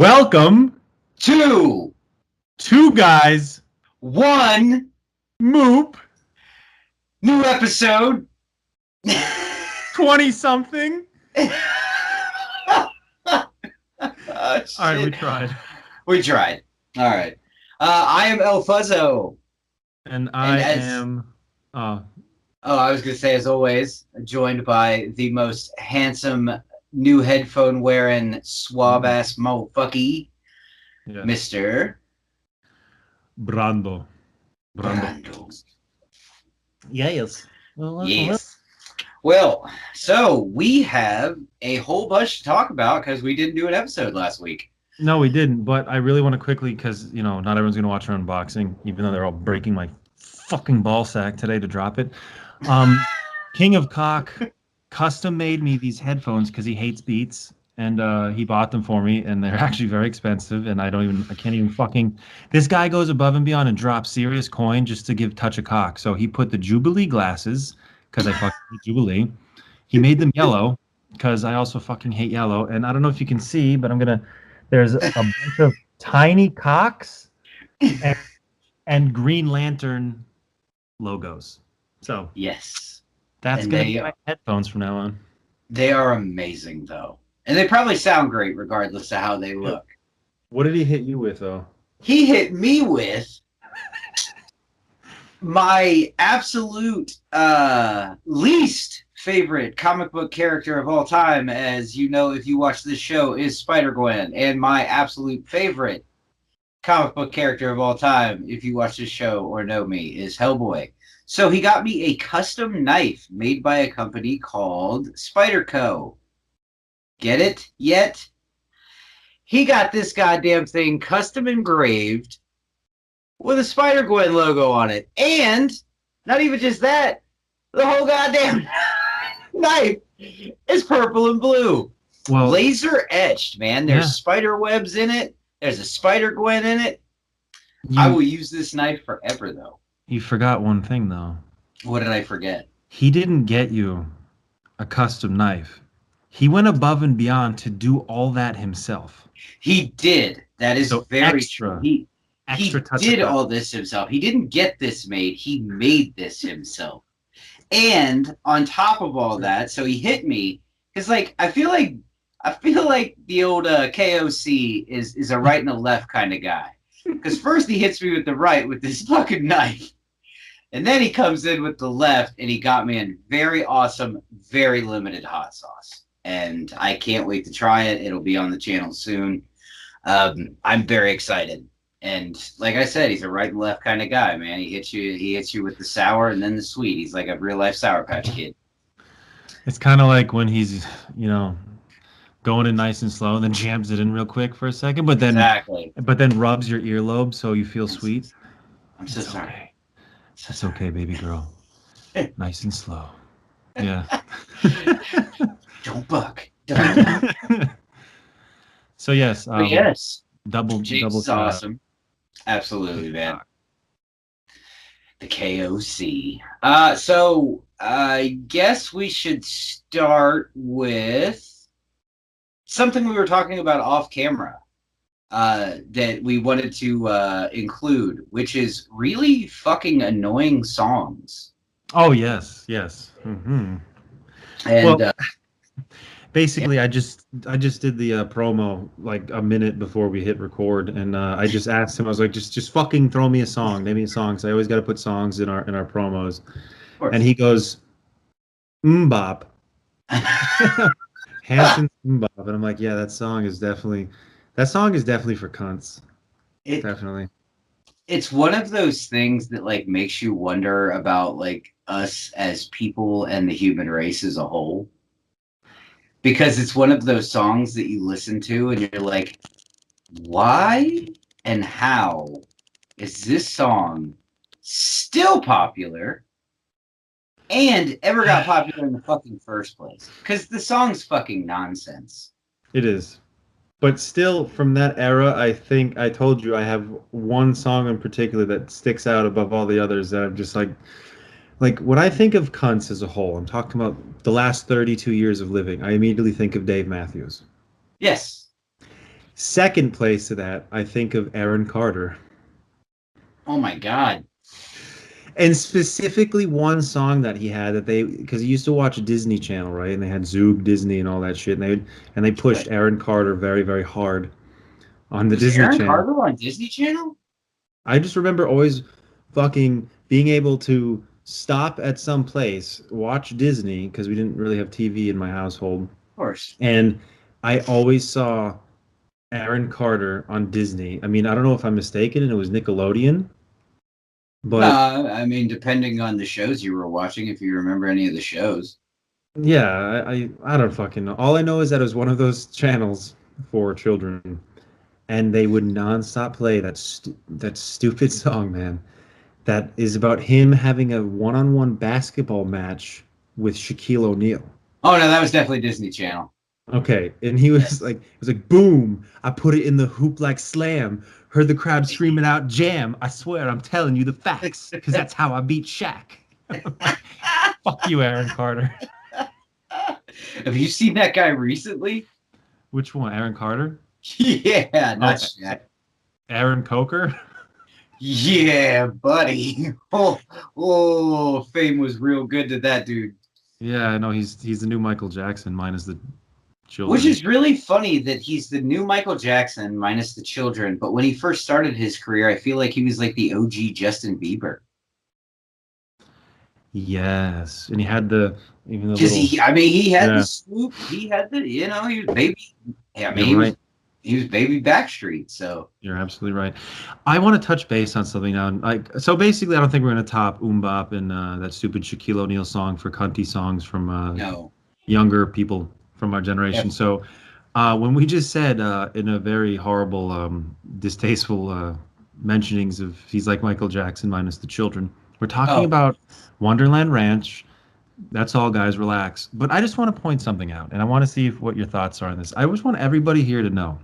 Welcome Two, Two Guys one, Moop new episode. 20-something. Oh, All right, we shit. tried. We tried. All right. I am El Fuzzo. And And I as am... I was gonna say, as always, joined by the most handsome new headphone wearing swab ass motherfucky, yes, Mr. Brando. Brando. Yes. Yes. Well, so we have a whole bunch to talk about because we didn't do an episode last week. No, we didn't, but I really want to quickly, because, not everyone's going to watch our unboxing, even though they're all breaking my fucking ball sack today to drop it. King of Cock custom made me these headphones because he hates Beats, and he bought them for me, and they're actually very expensive, and I can't even fucking... This guy goes above and beyond and drops serious coin just to give Touch a Cock. So he put the Jubilee glasses, because I fucking hate Jubilee. He made them yellow, because I also fucking hate yellow, and I don't know if you can see, but there's a bunch of tiny cocks and Green Lantern logos. So Yes. that's going to be my headphones from now on. They are amazing, though. And they probably sound great regardless of how they look. What did he hit you with, though? He hit me with my absolute least favorite comic book character of all time, as you know if you watch this show, is Spider-Gwen. And my absolute favorite comic book character of all time, if you watch this show or know me, is Hellboy. So he got me a custom knife made by a company called Spider-Co. Get it yet? He got this goddamn thing custom engraved with a Spider-Gwen logo on it. And not even just that, the whole goddamn knife is purple and blue. Well, laser etched, man. There's spider webs in it. There's a Spider-Gwen in it. I will use this knife forever, though. You forgot one thing, though. What did I forget? He didn't get you a custom knife. He went above and beyond to do all that himself. He did. That is so very true. He did all this himself. He didn't get this made. He made this himself. And on top of all that, so he hit me because, like, I feel like the old KOC is a right and a left kind of guy. Because first he hits me with the right with this fucking knife. And then he comes in with the left, and he got me in very awesome, very limited hot sauce. And I can't wait to try it. It'll be on the channel soon. I'm very excited. And like I said, he's a right and left kind of guy, man. He hits you with the sour and then the sweet. He's like a real life Sour Patch Kid. It's kind of like when he's, going in nice and slow and then jams it in real quick for a second, but then rubs your earlobe so you feel sweet. I'm so sorry. Okay. That's okay, baby girl. Nice and slow. Yeah. Don't buck. So yes. Yes. Double awesome. Absolutely, man. The KOC. So I guess we should start with something we were talking about off camera that we wanted to include, which is really fucking annoying songs. Oh, yes. Mm-hmm. And basically, I just did the promo like a minute before we hit record, and I just asked him. I was like, just fucking throw me a song, name me a song. So I always got to put songs in our promos, and he goes, Mbop. Hanson's Mbop, and I'm like, yeah, that song is definitely for cunts. Definitely. It's one of those things that like makes you wonder about like us as people and the human race as a whole. Because it's one of those songs that you listen to and you're like, why and how is this song still popular and ever got popular in the fucking first place? Because the song's fucking nonsense. It is. But still, from that era, I think I told you I have one song in particular that sticks out above all the others that I'm just like when I think of cunts as a whole, I'm talking about the last 32 years of living. I immediately think of Dave Matthews. Yes. Second place to that, I think of Aaron Carter. Oh my God. And specifically one song that he had that they because he used to watch Disney Channel, right? And they had Zoog Disney and all that shit, and they pushed Aaron Carter very, very hard on the Was Disney Aaron Channel. Carter on Disney Channel? I just remember always fucking being able to stop at some place, watch Disney because we didn't really have TV in my household, Of course. and I always saw Aaron Carter on Disney. I mean, I don't know if I'm mistaken, and it was Nickelodeon, No, but I mean, depending on the shows you were watching, if you remember any of the shows. yeah, I don't fucking know. All I know is that it was one of those channels for children, and they would nonstop play that stupid song, man. That is about him having a one-on-one basketball match with Shaquille O'Neal. Oh no, that was definitely Disney Channel. Okay, and he was like, it was like, boom! I put it in the hoop like slam. Heard the crowd screaming out, jam! I swear, I'm telling you the facts, because that's how I beat Shaq. Fuck you, Aaron Carter. Have you seen that guy recently? Which one, Aaron Carter? Yeah, not Oh, Shaq. Aaron Coker? Yeah, buddy. Oh, fame was real good to that dude. Yeah, I know he's the new Michael Jackson minus the children. Which is really funny that he's the new Michael Jackson minus the children. But when he first started his career, I feel like he was like the OG Justin Bieber. Yes, and he had the even the Because little. he had Yeah, the swoop. He had the, he was baby. I mean, you're right. he was baby Backstreet. So You're absolutely right. I want to touch base on something now. Like, so basically, I don't think we're going to top Bop and that stupid Shaquille O'Neal song for cunty songs from no, younger people from our generation. definitely. So when we just said in a very horrible, distasteful mentionings of he's like Michael Jackson minus the children, we're talking Oh, about Wonderland Ranch. That's all, guys. Relax. But I just want to point something out, and I want to see what your thoughts are on this. I just want everybody here to know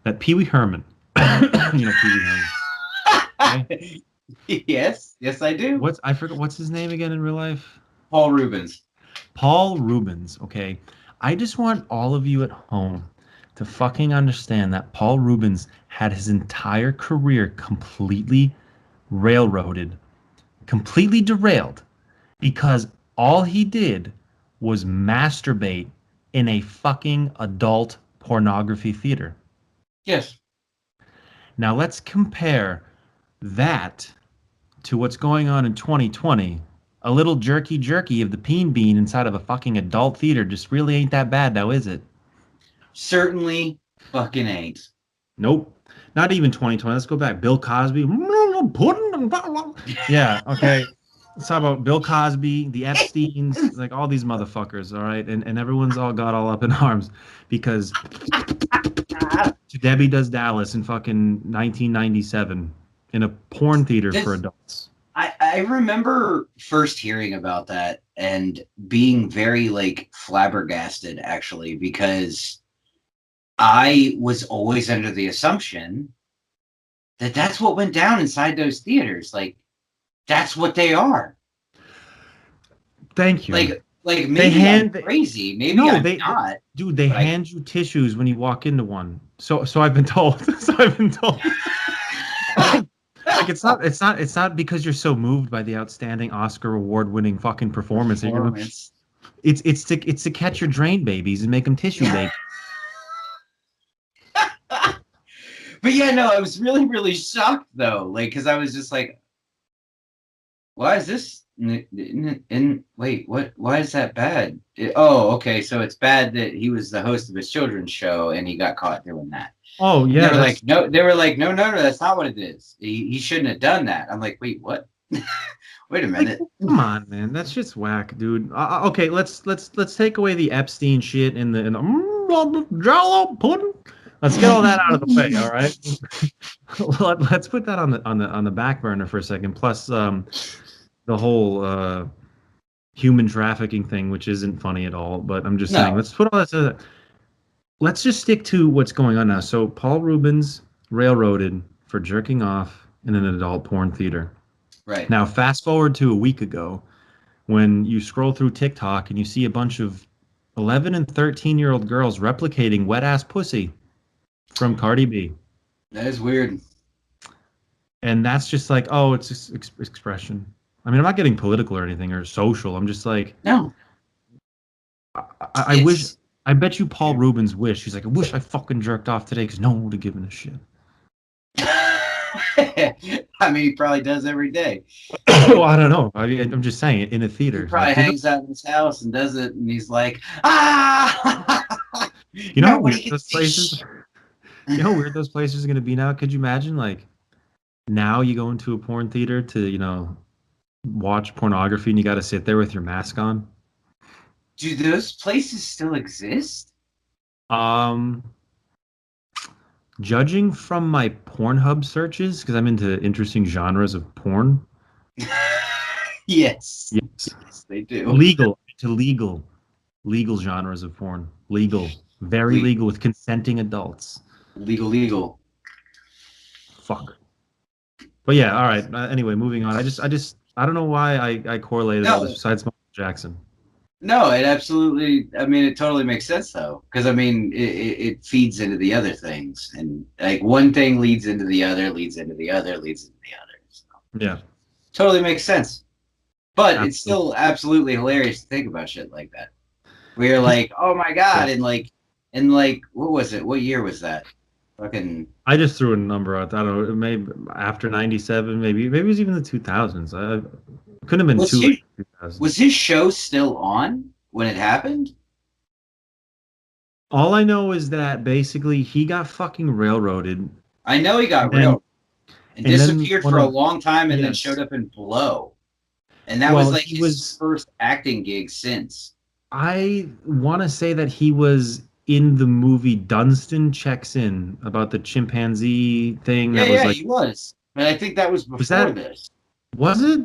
that Pee Wee Herman, you know Pee Wee Herman. Okay? yes, I do. I forget what's his name again in real life? Paul Rubens. Paul Rubens. Okay, I just want all of you at home to fucking understand that Paul Rubens had his entire career completely railroaded, completely derailed, because all he did was masturbate in a fucking adult pornography theater. Yes. Now let's compare that to what's going on in 2020. A little jerky jerky of the peen bean inside of a fucking adult theater just really ain't that bad now, is it? Certainly fucking ain't. Nope. Not even 2020. Let's go back. Bill Cosby. Yeah, okay. Let's talk about Bill Cosby, the Epsteins, like all these motherfuckers, all right? And everyone's all got all up in arms because Debbie Does Dallas in fucking 1997 in a porn theater for adults. I remember first hearing about that and being very like flabbergasted actually because I was always under the assumption that that's what went down inside those theaters. Like that's what they are. Thank you. Like maybe I'm crazy. Maybe I'm not. Dude, they hand you tissues when you walk into one. So I've been told. So I've been told. Like it's not because you're so moved by the outstanding Oscar award-winning fucking performance. It's to catch your drain babies and make them tissue babies. But yeah, no, I was really, really shocked though. Like, because I was just like, why is this? And wait, what? Why is that bad? Oh, okay, so it's bad that he was the host of his children's show and he got caught doing that. Oh yeah, they were like, no, that's not what it is. He shouldn't have done that. I'm like, wait, what? Wait a minute. Like, come on, man, that's just whack, dude. Okay, let's take away the Epstein shit and the Jello pudding. Let's get all that out of the way, all right? Let's put that on the back burner for a second. Plus, the whole human trafficking thing, which isn't funny at all. But I'm just saying, let's put all that to. Let's just stick to what's going on now. So Paul Rubens railroaded for jerking off in an adult porn theater. Right. Now, fast forward to a week ago when you scroll through TikTok and you see a bunch of 11 and 13-year-old girls replicating wet-ass pussy from Cardi B. That is weird. And that's just like, oh, it's just expression. I mean, I'm not getting political or anything or social. I'm just like, No, I wish, it's. I bet you Paul Rubens wished. He's like, I wish I fucking jerked off today because no one would have given a shit. I mean, he probably does every day. Well, I don't know. I mean, I'm just saying, in a He theater, probably like, hangs out in his house and does it, and he's like, ah, you know how nobody weird can those see places, you know how weird those places are gonna be now. Could you imagine, like, now you go into a porn theater to, watch pornography and you got to sit there with your mask on? Do those places still exist? Um, Judging from my Pornhub searches, because I'm into interesting genres of porn. Yes. Yes, Yes, they do. legal genres of porn. Legal, very Le- legal with consenting adults. legal. Fuck. But yeah, all right. Anyway, moving on. I don't know why I correlated all this No, besides Michael Jackson. no, it absolutely. I mean, it totally makes sense though, because I mean, it feeds into the other things, and like one thing leads into the other, leads into the other, leads into the other. So, Yeah, totally makes sense. But it's absolutely. still absolutely hilarious to think about shit like that. We are like, oh my god, and like, what was it? What year was that? Fucking I just threw a number out. I don't know. Maybe after '97, maybe it was even the 2000s. I couldn't have been was too late. his 2000s. was his show still on when it happened? All I know is that basically he got fucking railroaded, I know he and got then railed and and then disappeared one for a of long time, and then showed yes. up in Blow, and that was Well, like he his was. first acting gig since. I want to say that he was in the movie Dunstan Checks In about the chimpanzee thing Yeah, that was yeah, like, he was. But I think that was was before that, this was it?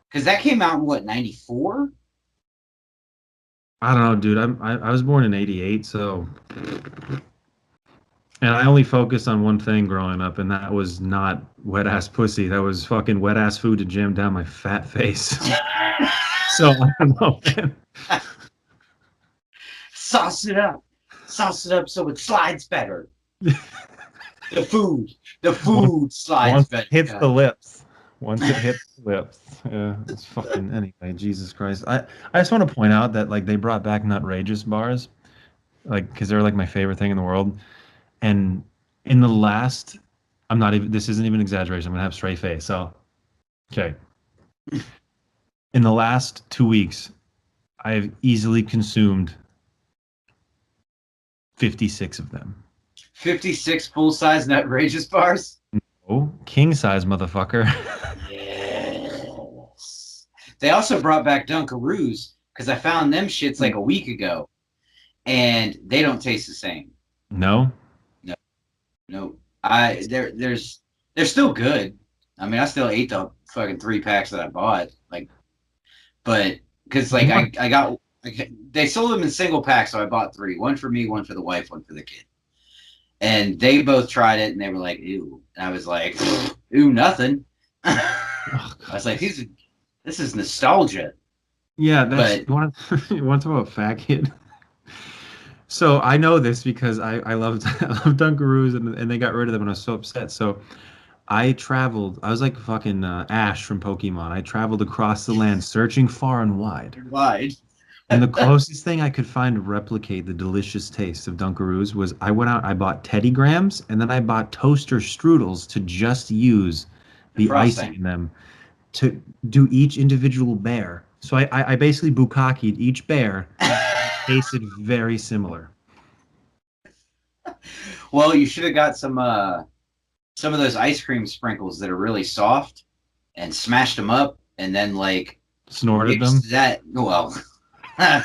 because that came out in what, 94? I don't know, dude. I was born in '88, so and I only focused on one thing growing up, and that was not wet ass pussy. That was fucking wet ass food to jam down my fat face. So I don't know, man. Sauce it up, sauce it up so it slides better. The food, the Once, food slides once it better. hits the God. lips, once it hits the lips, yeah, it's fucking anyway. Jesus Christ, I just want to point out that like they brought back Nutrageous bars, like because they're like my favorite thing in the world, and in the last, I'm not even. This isn't even exaggeration. I'm gonna have straight face. So okay, in the last 2 weeks, I've easily consumed 56 of them. 56 full size Nutrageous bars. Oh, king size motherfucker. Yes. They also brought back Dunkaroos because I found them shits like a week ago, and they don't taste the same. No, No, no. They're still good. I mean, I still ate the fucking 3 packs that I bought. Like, but because like what? I got like, they sold them in single packs, so I bought three. One for me, one for the wife, one for the kid. And they both tried it, and they were like, "Ew." And I was like, "Ooh, nothing." I Oh, was God. like, "This is nostalgia." Yeah, that's But you want to talk about fat kid? So I know this because I loved I loved Dunkaroos and they got rid of them and I was so upset. So I traveled. I was like fucking Ash from Pokemon. I traveled across the land searching far and wide. you're lied. And the closest thing I could find to replicate the delicious taste of Dunkaroos was I went out, I bought Teddy Grahams, and then I bought toaster strudels to just use The the icing frosting. in them to do each individual bear. So I basically bukkakied each bear. Tasted very similar. Well, you should have got some of those ice cream sprinkles that are really soft and smashed them up, and then like Snorted them. mixed that. Well, I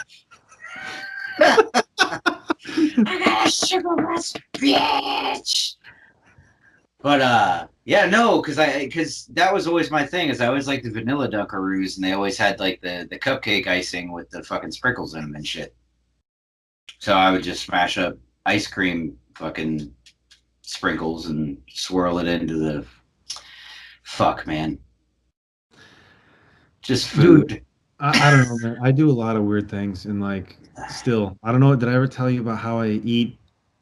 got a sugar rush, bitch. But yeah, no, because that was always my thing. Is I always liked the vanilla Dunkaroos, and they always had like the cupcake icing with the fucking sprinkles in them and shit. So I would just smash up ice cream fucking sprinkles and swirl it into the fuck, man. Just Dude, food. I don't know, man. I do a lot of weird things and like still, I don't know. Did I ever tell you about how I eat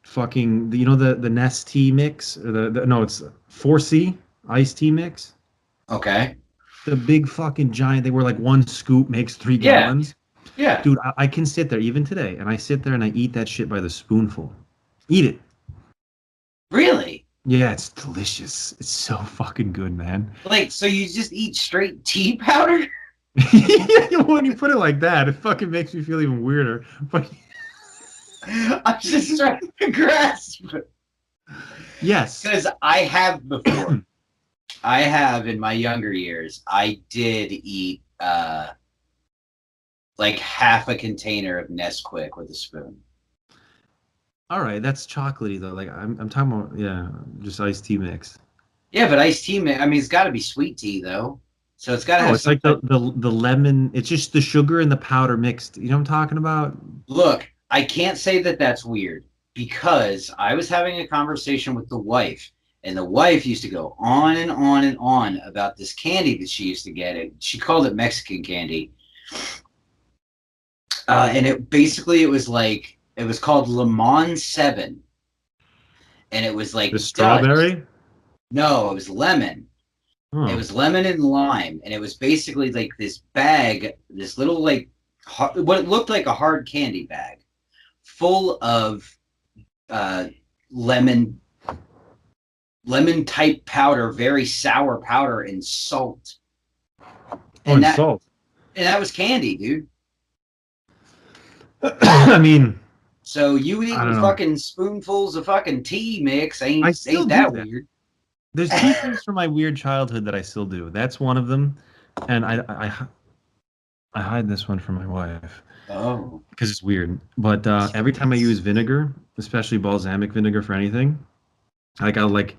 fucking, you know, the Nestea mix, or no, it's 4C iced tea mix. Okay. The big fucking giant. They were like one scoop makes three Yeah. gallons. Yeah. Dude, I can sit there even today, and I sit there and I eat that shit by the spoonful. Eat it. Really? Yeah, it's delicious. It's so fucking good, man. Like, so you just eat straight tea powder? When you put it like that, it fucking makes me feel even weirder. But I'm just trying to grasp. yes. Because I have before. I have in my younger years. I did eat like half a container of Nesquik with a spoon. All right, that's chocolatey though. Like I'm talking about, yeah, just iced tea mix. Yeah, but iced tea, I mean, it's got to be sweet tea though. So it's got to Oh, have it's some like type. the lemon. It's just the sugar and the powder mixed. You know what I'm talking about? Look, I can't say that that's weird because I was having a conversation with the wife, and the wife used to go on and on and on about this candy that she used to get. She called it Mexican candy, and it was like it was called Le Mans 7, and it was The like Dutch. strawberry. No, it was lemon. It Oh, was lemon and lime, and it was basically like this bag, this little like what it looked like a hard candy bag, full of uh, lemon type powder, very sour powder, and salt, oh, and and that salt. was candy, dude. I mean, So you I eating don't know. fucking spoonfuls of fucking tea mix I ain't still do that that. weird? There's two things from my weird childhood that I still do. That's one of them, and I hide this one from my wife Oh, because it's weird. But every time I use vinegar, especially balsamic vinegar for anything, like I'll like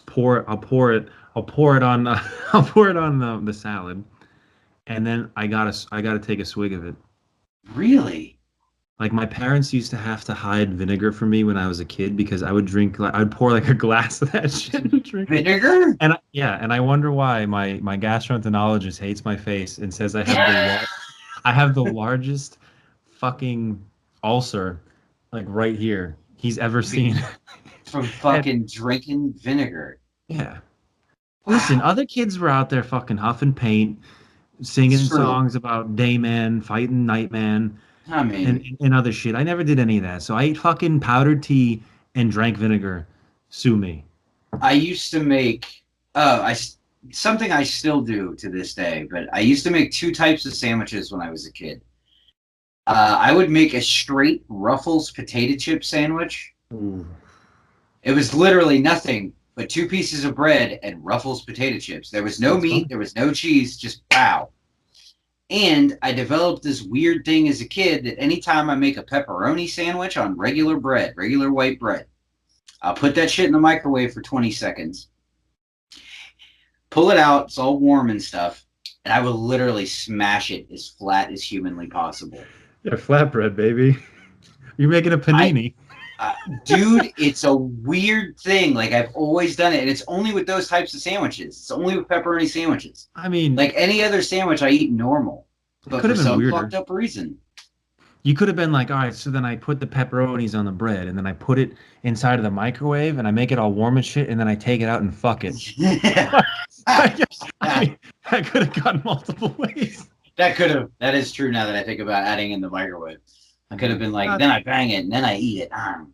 I'll pour it on, I'll pour it on the salad, and then I gotta take a swig of it. really? Like my parents used to have to hide vinegar from me when I was a kid because I would drink like I'd pour like a glass of that shit and drink it. Vinegar? Yeah, and I wonder why my gastroenterologist hates my face and says I have the largest fucking ulcer like right here he's ever seen. From And fucking drinking vinegar. yeah. Listen, Wow. other kids were out there fucking huffing paint, singing It's true. songs about Dayman, fighting Nightman, I mean, and other shit. I never did any of that. So I ate fucking powdered tea and drank vinegar. Sue me. I used to make something I still do to this day, but I used to make two types of sandwiches when I was a kid. I would make a straight Ruffles potato chip sandwich. Ooh. It was literally nothing but two pieces of bread and Ruffles potato chips. There was no Sounds meat, fun. there was no cheese, just pow. And I developed this weird thing as a kid that anytime I make a pepperoni sandwich on regular bread, regular white bread, I'll put that shit in the microwave for 20 seconds, pull it out, it's all warm and stuff, and I will literally smash it as flat as humanly possible. Yeah, flatbread, baby. You're making a I panini. Dude, it's a weird thing. Like I've always done it, and it's only with those types of sandwiches. It's only with pepperoni sandwiches. I mean, Like any other sandwich, I eat normal, it but could for have been some weirder. fucked up reason, You could have been like, all right, so then I put the pepperonis on the bread and then I put it inside of the microwave and I make it all warm and shit and then I take it out and fuck it. I mean, that could have gone multiple ways. that is true. Now that I think about adding in the microwave, I could have been like, God. then I bang it, and then I eat it, and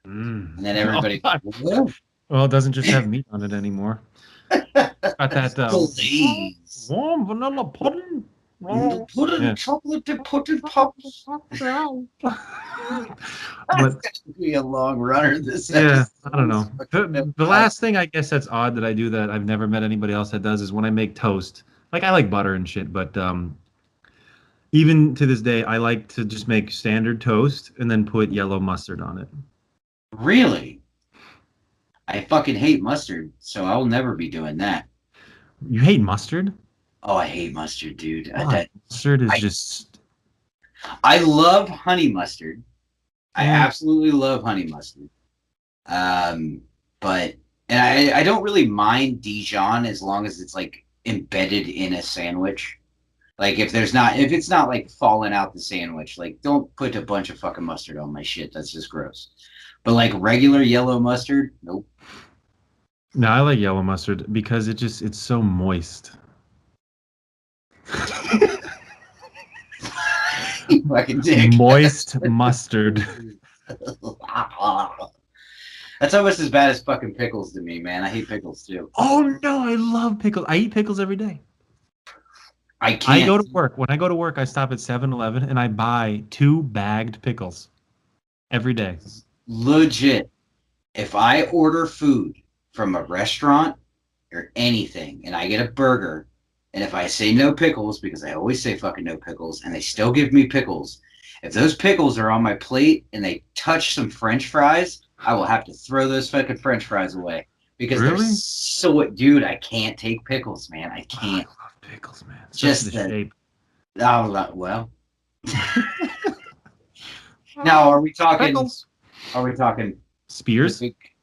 Mm. then Oh, everybody, God. what? Well, it doesn't just have meat on it anymore. It's got that Please. warm vanilla pudding. Oh. Put in Yeah. chocolate to put in pops. That's But gonna be a long runner. This yeah, episode. I don't know. The last thing I guess that's odd that I do that I've never met anybody else that does is when I make toast. Like I like butter and shit, but even to this day, I like to just make standard toast and then put yellow mustard on it. Really? I fucking hate mustard, so I'll never be doing that. You hate mustard? Oh, I hate mustard, dude. Why? Mustard is I, just I love honey mustard. I yeah. absolutely love honey mustard. Um, but and I don't really mind Dijon as long as it's like embedded in a sandwich. Like if it's not like falling out the sandwich, like don't put a bunch of fucking mustard on my shit. That's just gross. But like regular yellow mustard, nope. No, I like yellow mustard because it's so moist. You fucking dick. Moist mustard. That's almost as bad as fucking pickles to me, man. I hate pickles too. Oh no, I love pickles. I eat pickles every day. I I go can't. to work. When I go to work, I stop at 7-Eleven and I buy 2 bagged pickles every day. Legit. If I order food from a restaurant or anything and I get a burger, and if I say no pickles, because I always say fucking no pickles, and they still give me pickles, if those pickles are on my plate and they touch some French fries, I will have to throw those fucking French fries away. Because they're Really? so, dude, I can't take pickles, man. I Oh, I can't. love pickles, man. Just Especially the the, shape. oh, well. Now, are we talking? Pickles. Are we talking Spears?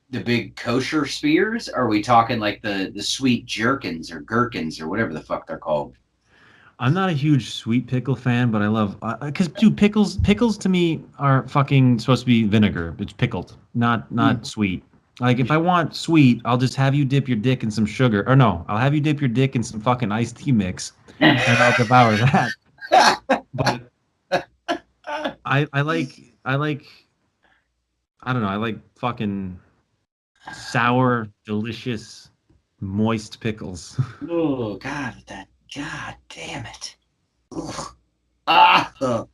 the big kosher spears? Or are we talking like the sweet jerkins or gherkins or whatever the fuck they're called? I'm not a huge sweet pickle fan, but I love because dude, pickles to me are fucking supposed to be vinegar. It's pickled, not sweet. Like if I want sweet, I'll just have you dip your dick in some sugar. Or no, I'll have you dip your dick in some fucking iced tea mix, and I'll devour that. But I like I don't know. I like fucking sour, delicious, moist pickles. Oh God, God damn it! Ugh. Ah, ugh.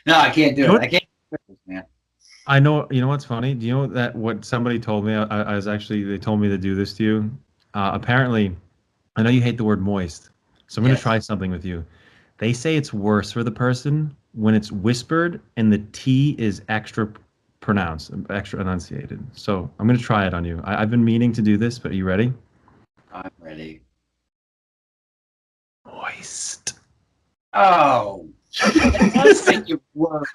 No, I can't do You know it. what? I can't do pickles, man. I know. You know what's funny? Do you know that what somebody told me? I was actually they told me to do this to you. Apparently, I know you hate the word moist, so I'm gonna Yes. try something with you. They say it's worse for the person when it's whispered and the T is extra pronounced, extra enunciated. So I'm gonna try it on you. I've been meaning to do this, but are you ready? I'm ready. Moist. Oh, that does make it worse.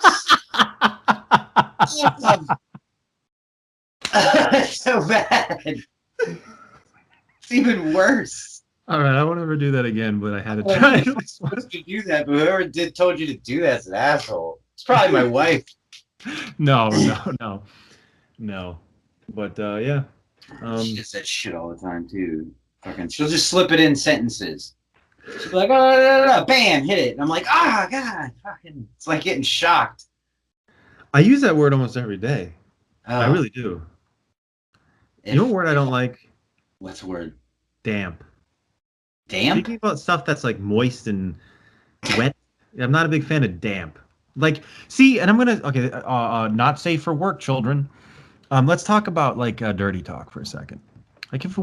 That's so bad. It's even worse. All right, I won't ever do that again, but I had to Oh, try you're not this one. supposed to do that, but whoever told you to do that's an asshole. It's probably my wife. No, no, no, no. But yeah. She does that shit all the time too. Fucking, she'll just slip it in sentences. She'll be like, oh, no, no, no, bam, hit it. And I'm like, ah, God, fucking, it's like getting shocked. I use that word almost every day. I Oh, really do. You know if, what word I don't like? what's the word? Damp. Damp? Speaking about stuff that's like moist and wet, I'm not a big fan of damp. Like, see, and I'm gonna okay, not safe for work, children. Let's talk about like dirty talk for a second. Like, if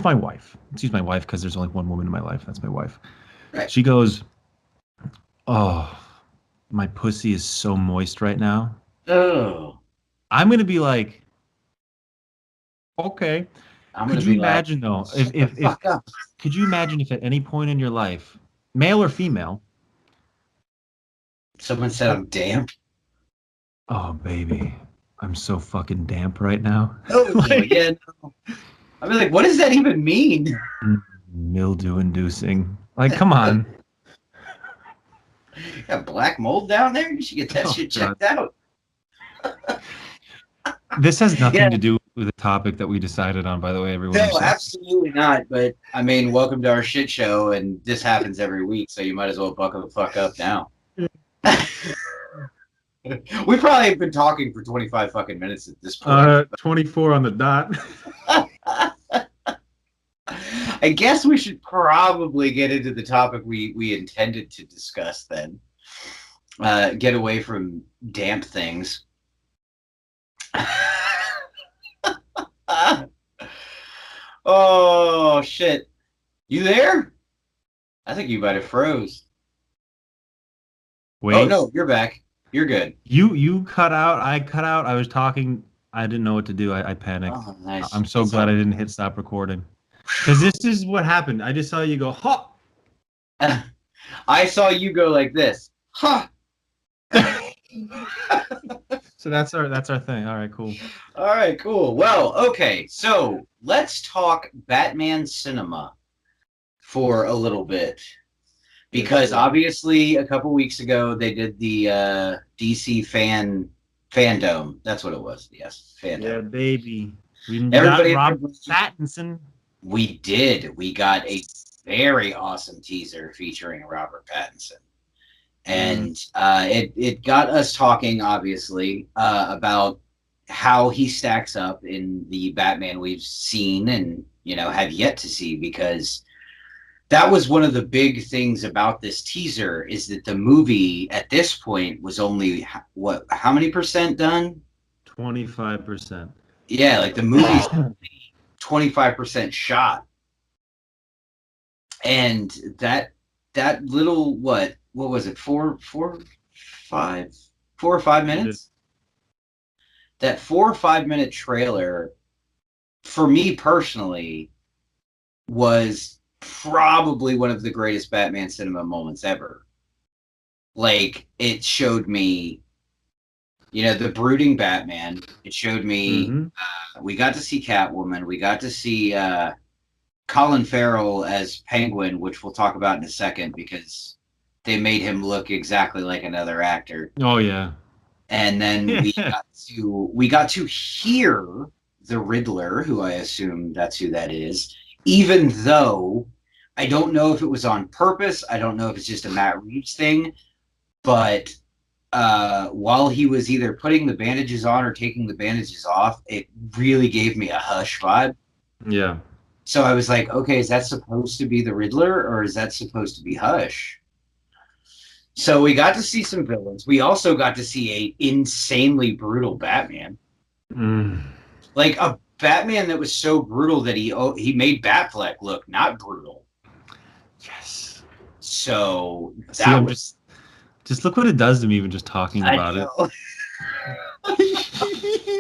my wife, let's use my wife because there's only one woman in my life. That's my wife. Right. She goes, "Oh, my pussy is so moist right now." Oh, I'm gonna be like, okay. I'm going Could to you be like, imagine though, shut the fuck up. could you imagine if at any point in your life, male or female, Someone said I'm damp. oh baby, I'm so fucking damp right now. Oh, Like yeah. No. I'd be like, what does that even mean? mildew inducing. Like, come on. Got black mold down there? You should get that Oh, shit God. checked out. This has nothing Yeah, to do with the topic that we decided on, by the way, everyone. no, absolutely not. But I mean, welcome to our shit show, and this happens every week, so you might as well buckle the fuck up now. We probably have been talking for 25 fucking minutes at this point. 24 on the dot. I guess we should probably get into the topic we intended to discuss then. Get away from damp things. Oh shit! You there? I think you might have froze. Wait, Oh no, you're back. You're good. you cut out. I cut out. I was talking. I didn't know what to do. I panicked. Oh, nice. I'm so glad I didn't hit stop recording. Because this is what happened. I just saw you go, ha! I saw you go like this. Huh. So that's our thing. All right, cool. All right, cool. Well, okay. So let's talk Batman cinema for a little bit. Because obviously a couple weeks ago they did the DC fan Fandom. That's what it was. Yes, Yeah, fandom. baby. We got Everybody, Robert Pattinson. we did. We got a very awesome teaser featuring Robert Pattinson. Mm. And it got us talking, obviously, about how he stacks up in the Batman we've seen and have yet to see, because that was one of the big things about this teaser, is that the movie at this point was only how many percent done? 25%. Yeah, like the movie's 25% shot, and that little what was it, 5 4 or 5 minutes, that 4 or 5 minute trailer, for me personally, was probably one of the greatest Batman cinema moments ever. Like, it showed me, the brooding Batman. It showed me, Mm-hmm. we got to see Catwoman. We got to see Colin Farrell as Penguin, which we'll talk about in a second, because they made him look exactly like another actor. Oh yeah. And then we got to hear the Riddler, who I assume that's who that is, even though I don't know if it was on purpose. I don't know if it's just a Matt Reeves thing, but while he was either putting the bandages on or taking the bandages off, it really gave me a Hush vibe. Yeah. So I was like, okay, is that supposed to be the Riddler, or is that supposed to be Hush? So we got to see some villains. We also got to see a insanely brutal Batman. Mm. Like a Batman that was so brutal that he made Batfleck look not brutal. Yes. So See, that I'm was, just look what it does to me even just talking I about it. know.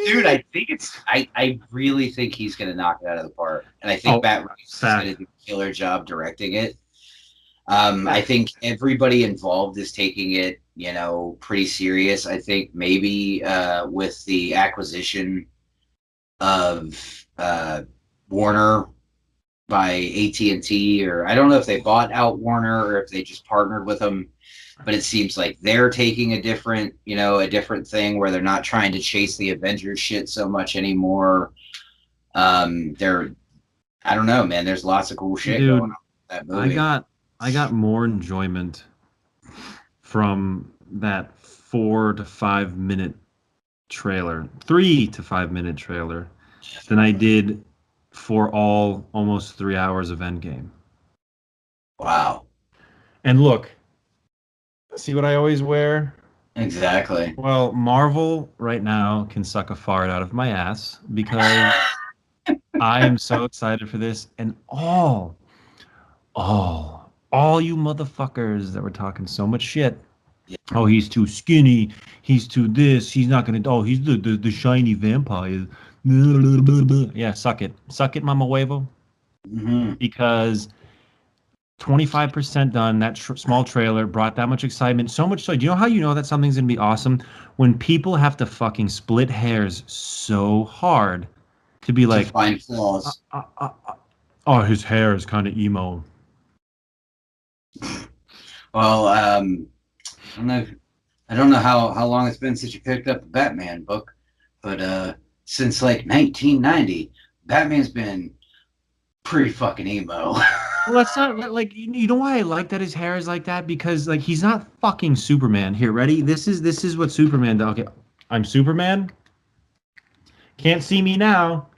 Dude, I really think he's gonna knock it out of the park. And I think Oh, Bat Reeves is gonna fact. do a killer job directing it. I think everybody involved is taking it, pretty serious. I think maybe with the acquisition of Warner by AT&T, or I don't know if they bought out Warner or if they just partnered with them, but it seems like they're taking a different thing, where they're not trying to chase the Avengers shit so much anymore. They're I don't know, man. There's lots of cool shit going on Dude, with that I movie. got I got more enjoyment from that 4 to 5 minute trailer, 3 to 5 minute trailer, than I did for all almost 3 hours of Endgame. Wow. And look, see what I always wear? Exactly. Well, Marvel right now can suck a fart out of my ass because I am so excited for this, and all you motherfuckers that were talking so much shit. Oh, he's too skinny. He's too this. He's not gonna. Oh, he's the shiny vampire. Yeah, suck it, Mama Huevo. Hmm. Because 25% done. That small trailer brought that much excitement. So much so. Do you know how you know that something's gonna be awesome? When people have to fucking split hairs so hard to be To like, find uh, flaws. uh, uh, uh, oh, his hair is kind of emo. Well, I don't know. I don't know how long it's been since you picked up the Batman book, but since like 1990, Batman's been pretty fucking emo. Well, that's not like you know why I like that his hair is like that, because like he's not fucking Superman. Here, ready? This is what Superman does. Okay, I'm Superman. Can't see me now.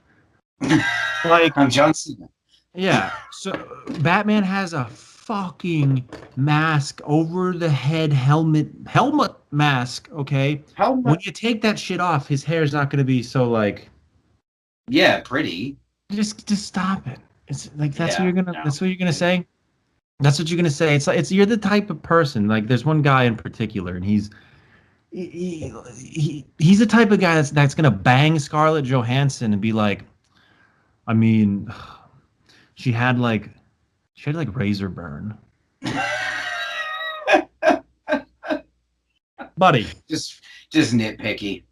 Like, I'm John Cena. yeah. So Batman has a fucking mask over the head, helmet mask. Okay, How when much? you take that shit off, his hair is not going to be so like. Yeah, pretty. Just stop it. It's like Yeah, no. that's what you're gonna say. That's what you're gonna say. It's like you're the type of person. Like there's one guy in particular, and he's the type of guy that's gonna bang Scarlett Johansson and be like, I mean, she had like razor burn, buddy. just just nitpicky.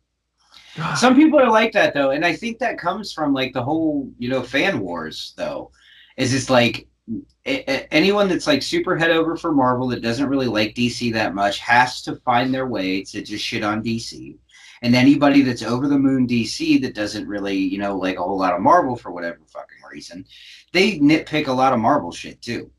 God, Some people are like that though, and I think that comes from like the whole, fan wars though. Is it's like anyone that's like super head over for Marvel that doesn't really like DC that much has to find their way to just shit on DC. And anybody that's over the moon DC that doesn't really, like a whole lot of Marvel for whatever fucking reason, they nitpick a lot of Marvel shit too.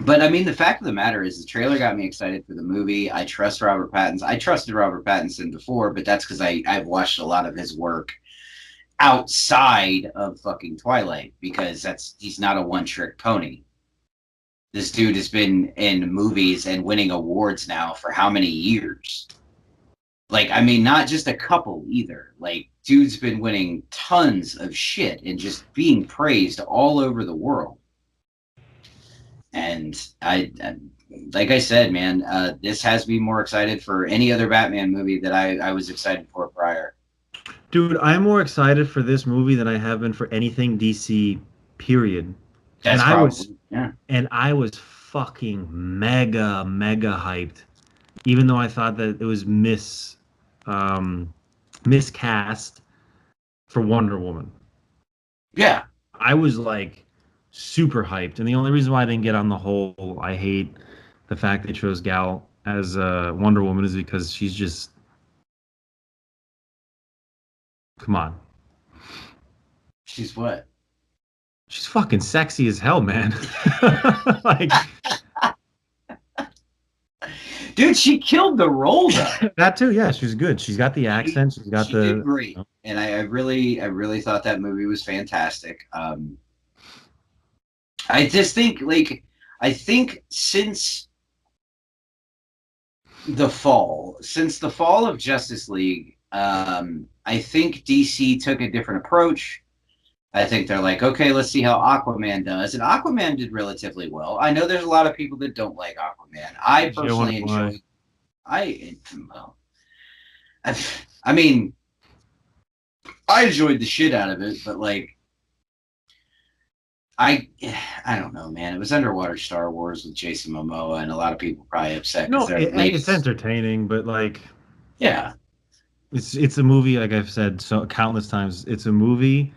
But I mean, the fact of the matter is, the trailer got me excited for the movie. I trust Robert Pattinson. I trusted Robert Pattinson before, but that's because I've watched a lot of his work outside of fucking Twilight, because he's not a one trick pony. This dude has been in movies and winning awards now for how many years? Like, I mean, not just a couple either. Like, dude's been winning tons of shit and just being praised all over the world. And like I said, man, this has me more excited for any other Batman movie that I was excited for prior. Dude, I'm more excited for this movie than I have been for anything DC, period. That's probably, yeah. And I was fucking mega, mega hyped, even though I thought that it was miscast for Wonder Woman. Yeah. I was like super hyped, and the only reason why I didn't get on the whole I hate the fact they chose Gal as Wonder Woman is because she's just, come on. She's what? She's fucking sexy as hell, man. Like, dude, she killed the role though. that too, yeah, she's good. She's got the accent. She's got she the did great, and I really thought that movie was fantastic. I just think, like, I think since the fall of Justice League, I think DC took a different approach. I think they're like, okay, let's see how Aquaman does. And Aquaman did relatively well. I know there's a lot of people that don't like Aquaman. I personally enjoy. Well, I mean, I enjoyed the shit out of it, but like, I don't know, man. It was underwater Star Wars with Jason Momoa, and a lot of people probably upset. No, it's entertaining, but like, yeah, it's a movie. Like I've said so countless times, it's a movie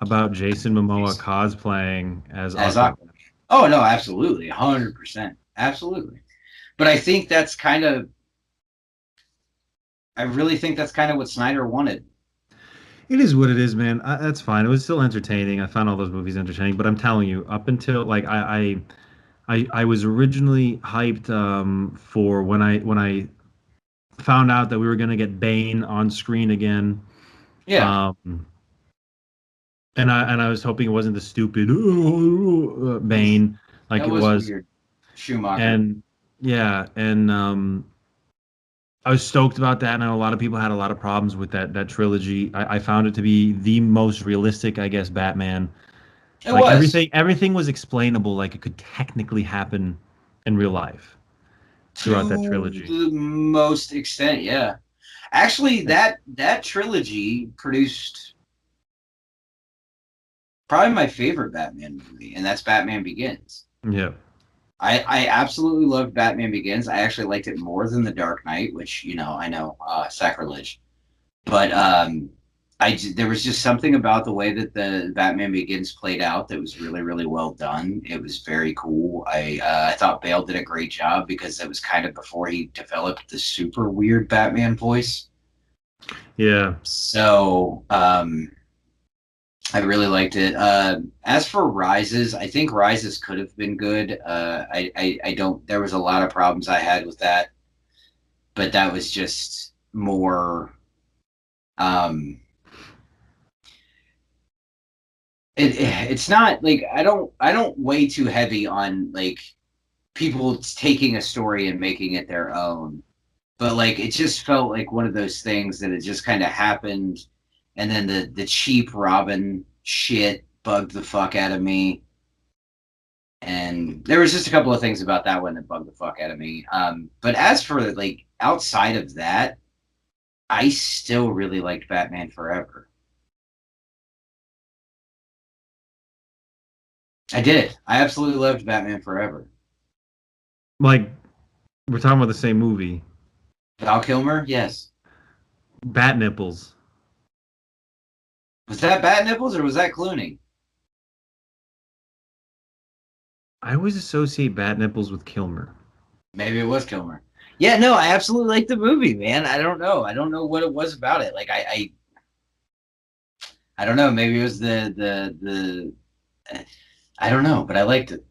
about Jason Momoa cosplaying as Aquaman. Oh no, absolutely, 100%, absolutely. But I think that's kind of, I really think that's kind of what Snyder wanted. It is what it is, man. That's fine. It was still entertaining. I found all those movies entertaining, but I'm telling you, up until like I was originally hyped for when I found out that we were gonna get Bane on screen again. Yeah. And I was hoping it wasn't the stupid Bane like that it was. Weird. Schumacher. And yeah, and I was stoked about that, and I know a lot of people had a lot of problems with that trilogy. I found it to be the most realistic, I guess, Batman. It like was. Everything was explainable, like it could technically happen in real life throughout that trilogy. To the most extent, yeah. Actually, that trilogy produced probably my favorite Batman movie, and that's Batman Begins. Yeah. I absolutely loved Batman Begins. I actually liked it more than The Dark Knight, which, I know, sacrilege. But there was just something about the way that the Batman Begins played out that was really, really well done. It was very cool. I thought Bale did a great job because it was kind of before he developed the super weird Batman voice. Yeah. So I really liked it. As for Rises, I think Rises could have been good. I don't. There was a lot of problems I had with that, but that was just more. It's not like I don't weigh too heavy on like people taking a story and making it their own, but like it just felt like one of those things that it just kind of happened, and then the cheap Robin shit bugged the fuck out of me, and there was just a couple of things about that one that bugged the fuck out of me. But as for like outside of that, I still really liked Batman Forever. I did. I absolutely loved Batman Forever. Like, we're talking about the same movie. Val Kilmer? Yes. Bat nipples. Was that Bat Nipples or was that Clooney? I always associate Bat nipples with Kilmer. Maybe it was Kilmer. Yeah, no, I absolutely like the movie, man. I don't know. I don't know what it was about it. Like I don't know. Maybe it was the I don't know, but I liked it.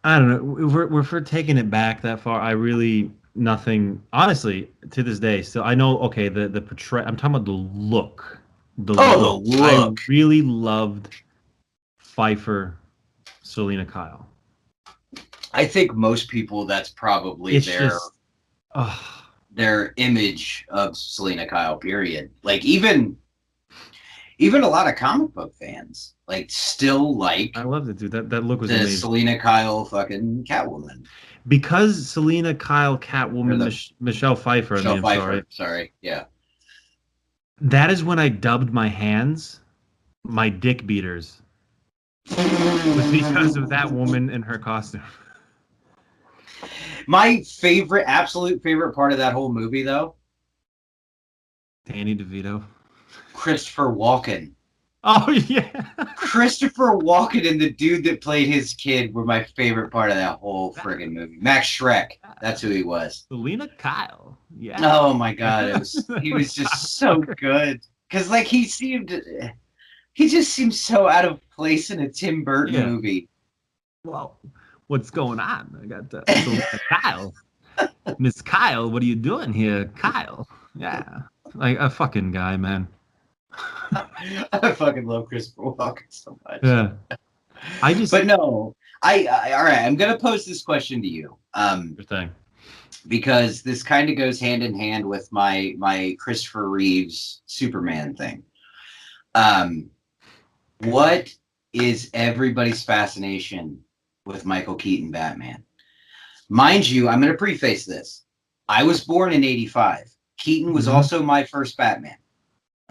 I don't know. If we're taking it back that far, I really nothing. Honestly, to this day, still I know. Okay, the portray. I'm talking about the look. The Oh, look. the I look. really loved Pfeiffer, Selena Kyle. I think most people that's probably It's their just, oh, their image of Selena Kyle, period. Like even a lot of comic book fans like still like I loved it, dude. That look was the amazing. Selena Kyle fucking Catwoman. Because Selena Kyle, Or Catwoman, the Michelle Pfeiffer. I Michelle mean, I'm sorry. Pfeiffer, sorry. Yeah. That is when I dubbed my hands my dick beaters. Was because of that woman in her costume. My favorite, absolute favorite part of that whole movie, though, Danny DeVito. Christopher Walken. Oh yeah. Christopher Walken and the dude that played his kid were my favorite part of that whole friggin' movie. Max Shrek. That's who he was. Selena Kyle. Yeah. Oh my god, That he was was just so awkward. good. Cause like he just seems so out of place in a Tim Burton Yeah. movie. Well, what's going on? I got Selena Kyle. Miss Kyle, what are you doing here, Kyle? Yeah. Like a fucking guy, man. I fucking love Christopher Walken so much. Yeah. I just But no, all right, I'm gonna pose this question to you. your thing. Because this kind of goes hand in hand with my Christopher Reeves Superman thing. Um, what is everybody's fascination with Michael Keaton Batman? Mind you, I'm going to preface this. I was born in '85. Keaton was Mhm. also my first Batman.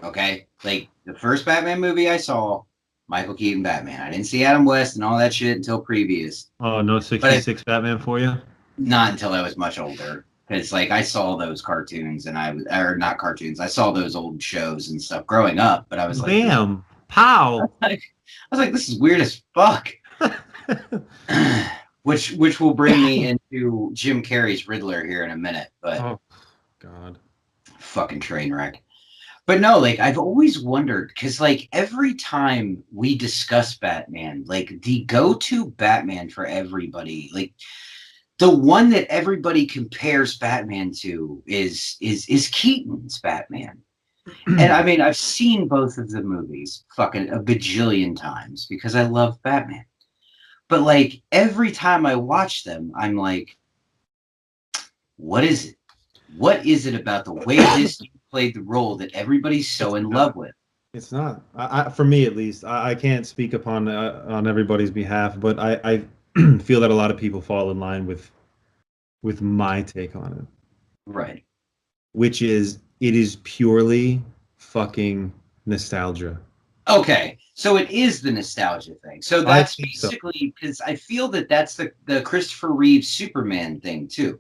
Okay, like the first Batman movie I saw, Michael Keaton Batman. I didn't see Adam West and all that shit until previous, Oh, no but I, 66 Batman for you? not until I was much older. Because like I saw those cartoons and I was or not cartoons, I saw those old shows and stuff growing up, but I was like, this Bam. Pow. I was like, this is weird as fuck. which will bring me into Jim Carrey's Riddler here in a minute, but Oh God. fucking train wreck. But no, like I've always wondered because like every time we discuss Batman, like the go-to Batman for everybody, like the one that everybody compares Batman to is Keaton's Batman. And I mean, I've seen both of the movies fucking a bajillion times because I love Batman. But like every time I watch them, I'm like, what is it? What is it about the way this dude played the role that everybody's so It's in not. love with? It's not. For me at least, I can't speak upon on everybody's behalf, but I feel that a lot of people fall in line with my take on it, Right. which is it is purely fucking nostalgia. Okay. So it is the nostalgia thing. So I that's think so. basically because I feel that that's the Christopher Reeve Superman thing too.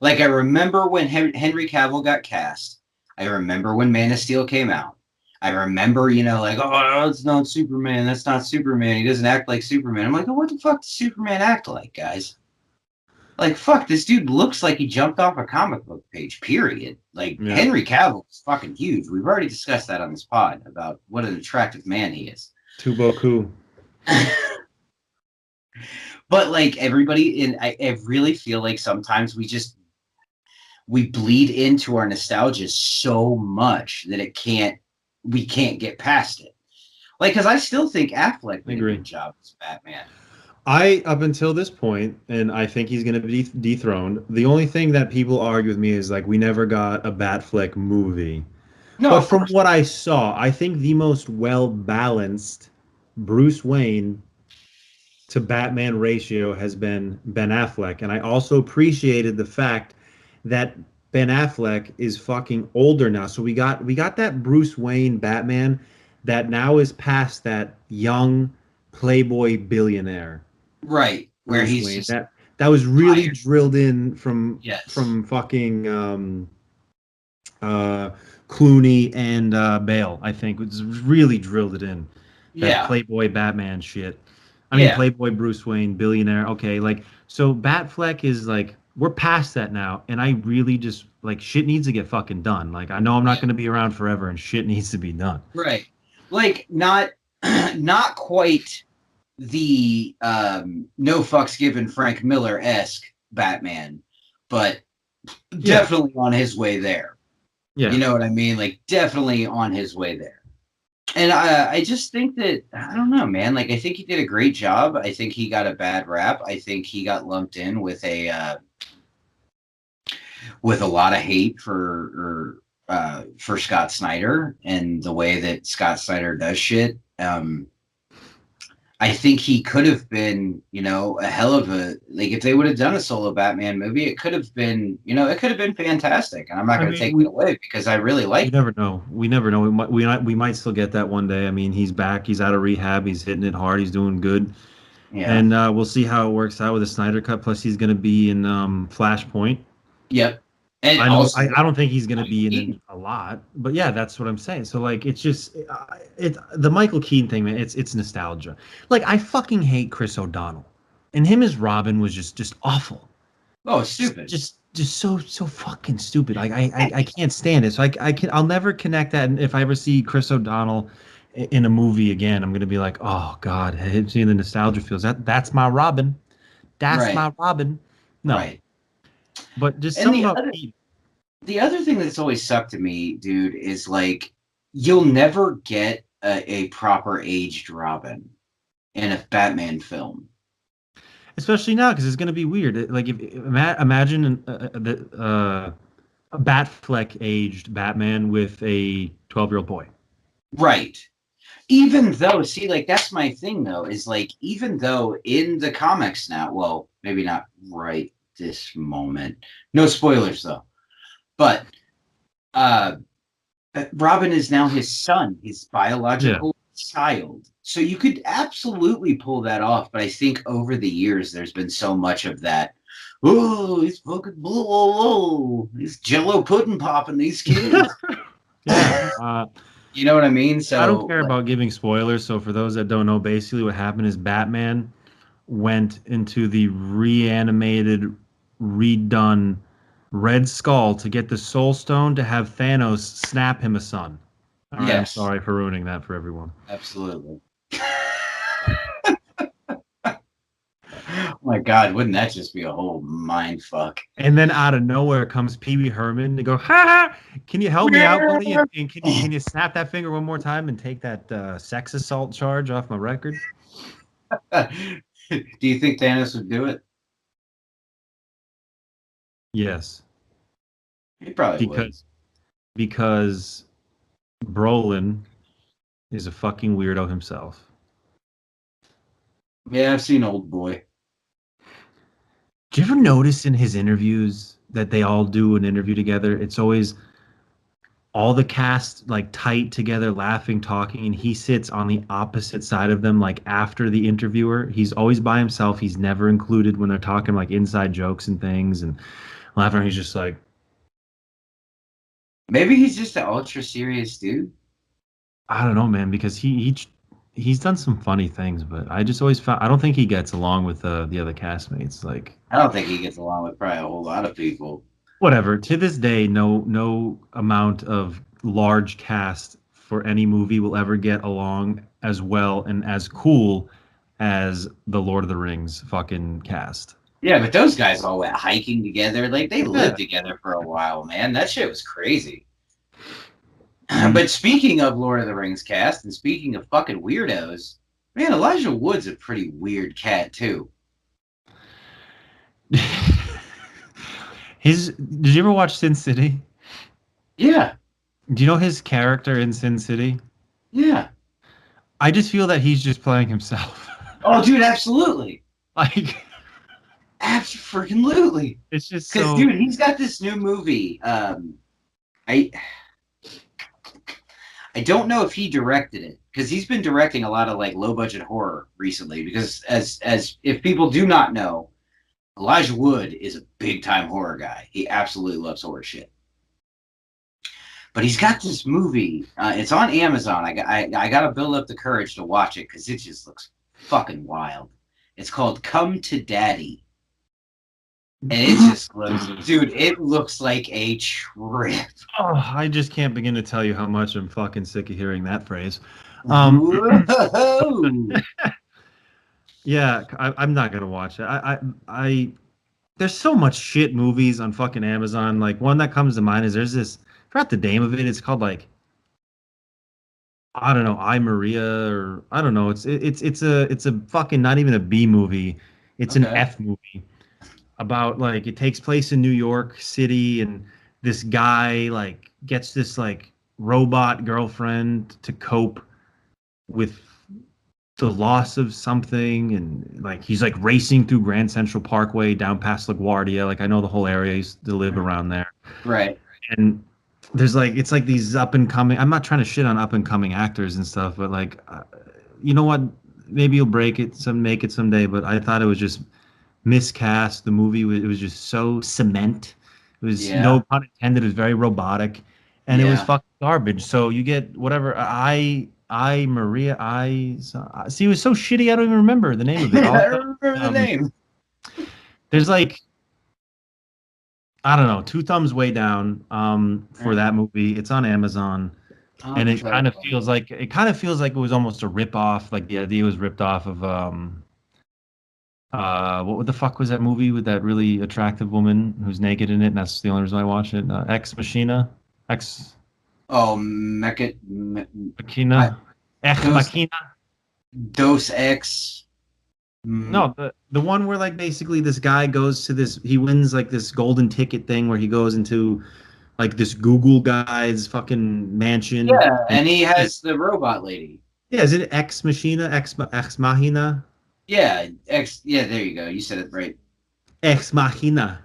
Like I remember when Henry Cavill got cast. I remember when Man of Steel came out. I remember, like, oh, it's not Superman. That's not Superman. He doesn't act like Superman. I'm like, oh, what the fuck does Superman act like, guys? Like, fuck, this dude looks like he jumped off a comic book page, period. Like, Yeah. Henry Cavill is fucking huge. We've already discussed that on this pod about what an attractive man he is. Tuboku. But, like, everybody, I really feel like sometimes we bleed into our nostalgia so much that we can't get past it. Like, because I still think Affleck I did a agree. good job as Batman. Up until this point, and I think he's going to be dethroned. The only thing that people argue with me is like we never got a Batfleck movie. No, But of from course. what I saw, I think the most well balanced Bruce Wayne to Batman ratio has been Ben Affleck. And I also appreciated the fact that Ben Affleck is fucking older now. So we got that Bruce Wayne Batman that now is past that young playboy billionaire Right. Where Bruce he's Wayne. just That was really tired. drilled in from Yes. from fucking uh Clooney and Bale, I think. Was really drilled it in. That Yeah. Playboy Batman shit. I mean Yeah. Playboy Bruce Wayne, billionaire. Okay, like so Batfleck is like we're past that now, and I really just like shit needs to get fucking done. Like I know I'm not going to be around forever, and shit needs to be done. Right. Like not not quite the no fucks given Frank Miller-esque Batman, but Yeah, definitely on his way there. You yeah. know what I mean? Like definitely on his way there. And I just think that I don't know, man. Like I think he did a great job. I think he got a bad rap. I think he got lumped in with a lot of hate for Scott Snyder and the way that Scott Snyder does shit. I think he could have been, you know, a hell of a like if they would have done a solo Batman movie, it could have been, you know, it could have been fantastic. And I'm not I going to mean, take it away because I really we liked it. never know. We never know. We might still get that one day. I mean, he's back. He's out of rehab. He's hitting it hard. He's doing good. Yeah. And we'll see how it works out with the Snyder Cut. Plus, he's going to be in Flashpoint. Yep. And I know. also, I don't think he's going to Michael be in it Keaton. a lot, but yeah, that's what I'm saying. So like, it's just it the Michael Keaton thing, man. It's nostalgia. Like I fucking hate Chris O'Donnell, and him as Robin was just awful. Oh, it's stupid. Just so fucking stupid. Like I can't stand it. So I'll never connect that. And if I ever see Chris O'Donnell in a movie again, I'm gonna be like, oh God, seeing the nostalgia feels that's my Robin. That's Right. my Robin. No, Right. but just And something about the other thing that's always sucked to me, dude, is like you'll never get a proper aged Robin in a Batman film. especially now because it's gonna be weird. Like if imagine a Batfleck aged Batman with a 12-year-old boy. Right. Even though, see, like that's my thing though, is like even though in the comics now, well, maybe not right this moment. No spoilers though. But uh Robin is now his son, his Yeah. biological child. So you could absolutely pull that off, but I think over the years there's been so much of that. Oh, he's fucking blue. Oh, he's Jello pudding popping these kids. Yeah. You know what I mean? I don't So care like, about giving spoilers. So for those that don't know, basically what happened is Batman went into the reanimated, redone Red Skull to get the Soul Stone to have Thanos snap him a son. All right, I'm yes, sorry for ruining that for everyone. absolutely. Oh my God, wouldn't that just be a whole mind fuck? And then out of nowhere comes Pee Wee Herman to go, ha ha! Can you help me out, buddy? And can you snap that finger one more time and take that sex assault charge off my record? Do you think Thanos would do it? Yes, He probably would. because because Brolin is a fucking weirdo himself. Yeah, I've seen Old Boy. Do you ever notice in his interviews that they all do an interview together? It's always all the cast like tight together, laughing, talking, and he sits on the opposite side of them, like after the interviewer. He's always by himself. He's never included when they're talking like inside jokes and things and laughing. He's just like, Maybe he's just an ultra serious dude. I don't know, man, because he's done some funny things, but I just always found I don't think he gets along with the other castmates. Like I don't think he gets along with probably a whole lot of people. whatever. To this day, no amount of large cast for any movie will ever get along as well and as cool as the Lord of the Rings fucking cast. Yeah, but those guys all went hiking together. Like they Yeah. lived together for a while, man. That shit was crazy. Mm. But speaking of Lord of the Rings cast and speaking of fucking weirdos, man, Elijah Wood's a pretty weird cat too. Did you ever watch Sin City? Yeah, Do you know his character in Sin City? yeah. I just feel that he's just playing himself. Oh, dude, absolutely. Like Absolutely. it's just Because, so dude, he's got this new movie. I I don't know if he directed it because he's been directing a lot of like low budget horror recently. Because as if people do not know, Elijah Wood is a big time horror guy. He absolutely loves horror shit. But he's got this movie. It's on Amazon. I got to build up the courage to watch it because it just looks fucking wild. It's called Come to Daddy. And it just looks, dude, it looks like a trip. Oh, I just can't begin to tell you how much I'm fucking sick of hearing that phrase. Um, Whoa. yeah, I'm not gonna watch it. There's so much shit movies on fucking Amazon. Like one that comes to mind is there's this. I forgot the name of it. It's called like I don't know, I Maria or I don't know. It's a fucking not even a B movie. It's an Okay. F movie about like it takes place in New York City and this guy like gets this like robot girlfriend to cope with the loss of something and like he's like racing through Grand Central Parkway down past LaGuardia. Like I know the whole area. I used to live around there. Right. And there's like it's like these up and coming. I'm not trying to shit on up and coming actors and stuff, but like you know what? Maybe you'll make it someday. But I thought it was just miscast. The movie was it was just so cement. It was no Yeah. pun intended. It was very robotic, and it was Yeah. fucking garbage. So you get whatever I Maria I see. It was so shitty. I don't even remember the name of it. I don't remember the name. There's like I don't know, two thumbs way down for that movie. It's on Amazon, I'll and try to find it. it kind of feels like it was almost a rip off. Like the idea was ripped off of what the fuck was that movie with that really attractive woman who's naked in it? And that's the only reason I watch it. Ex Machina, Ex Oh, I, Machina, Ex Dos, Machina. Dos Ex. Mm, No, the one where like basically this guy goes to this, he wins like this golden ticket thing where he goes into like this Google guy's fucking mansion yeah, and and he yeah, has the robot lady. yeah, is it Ex Machina, Ex Machina, Yeah, X. Yeah, there you go. You said it right. Ex Machina?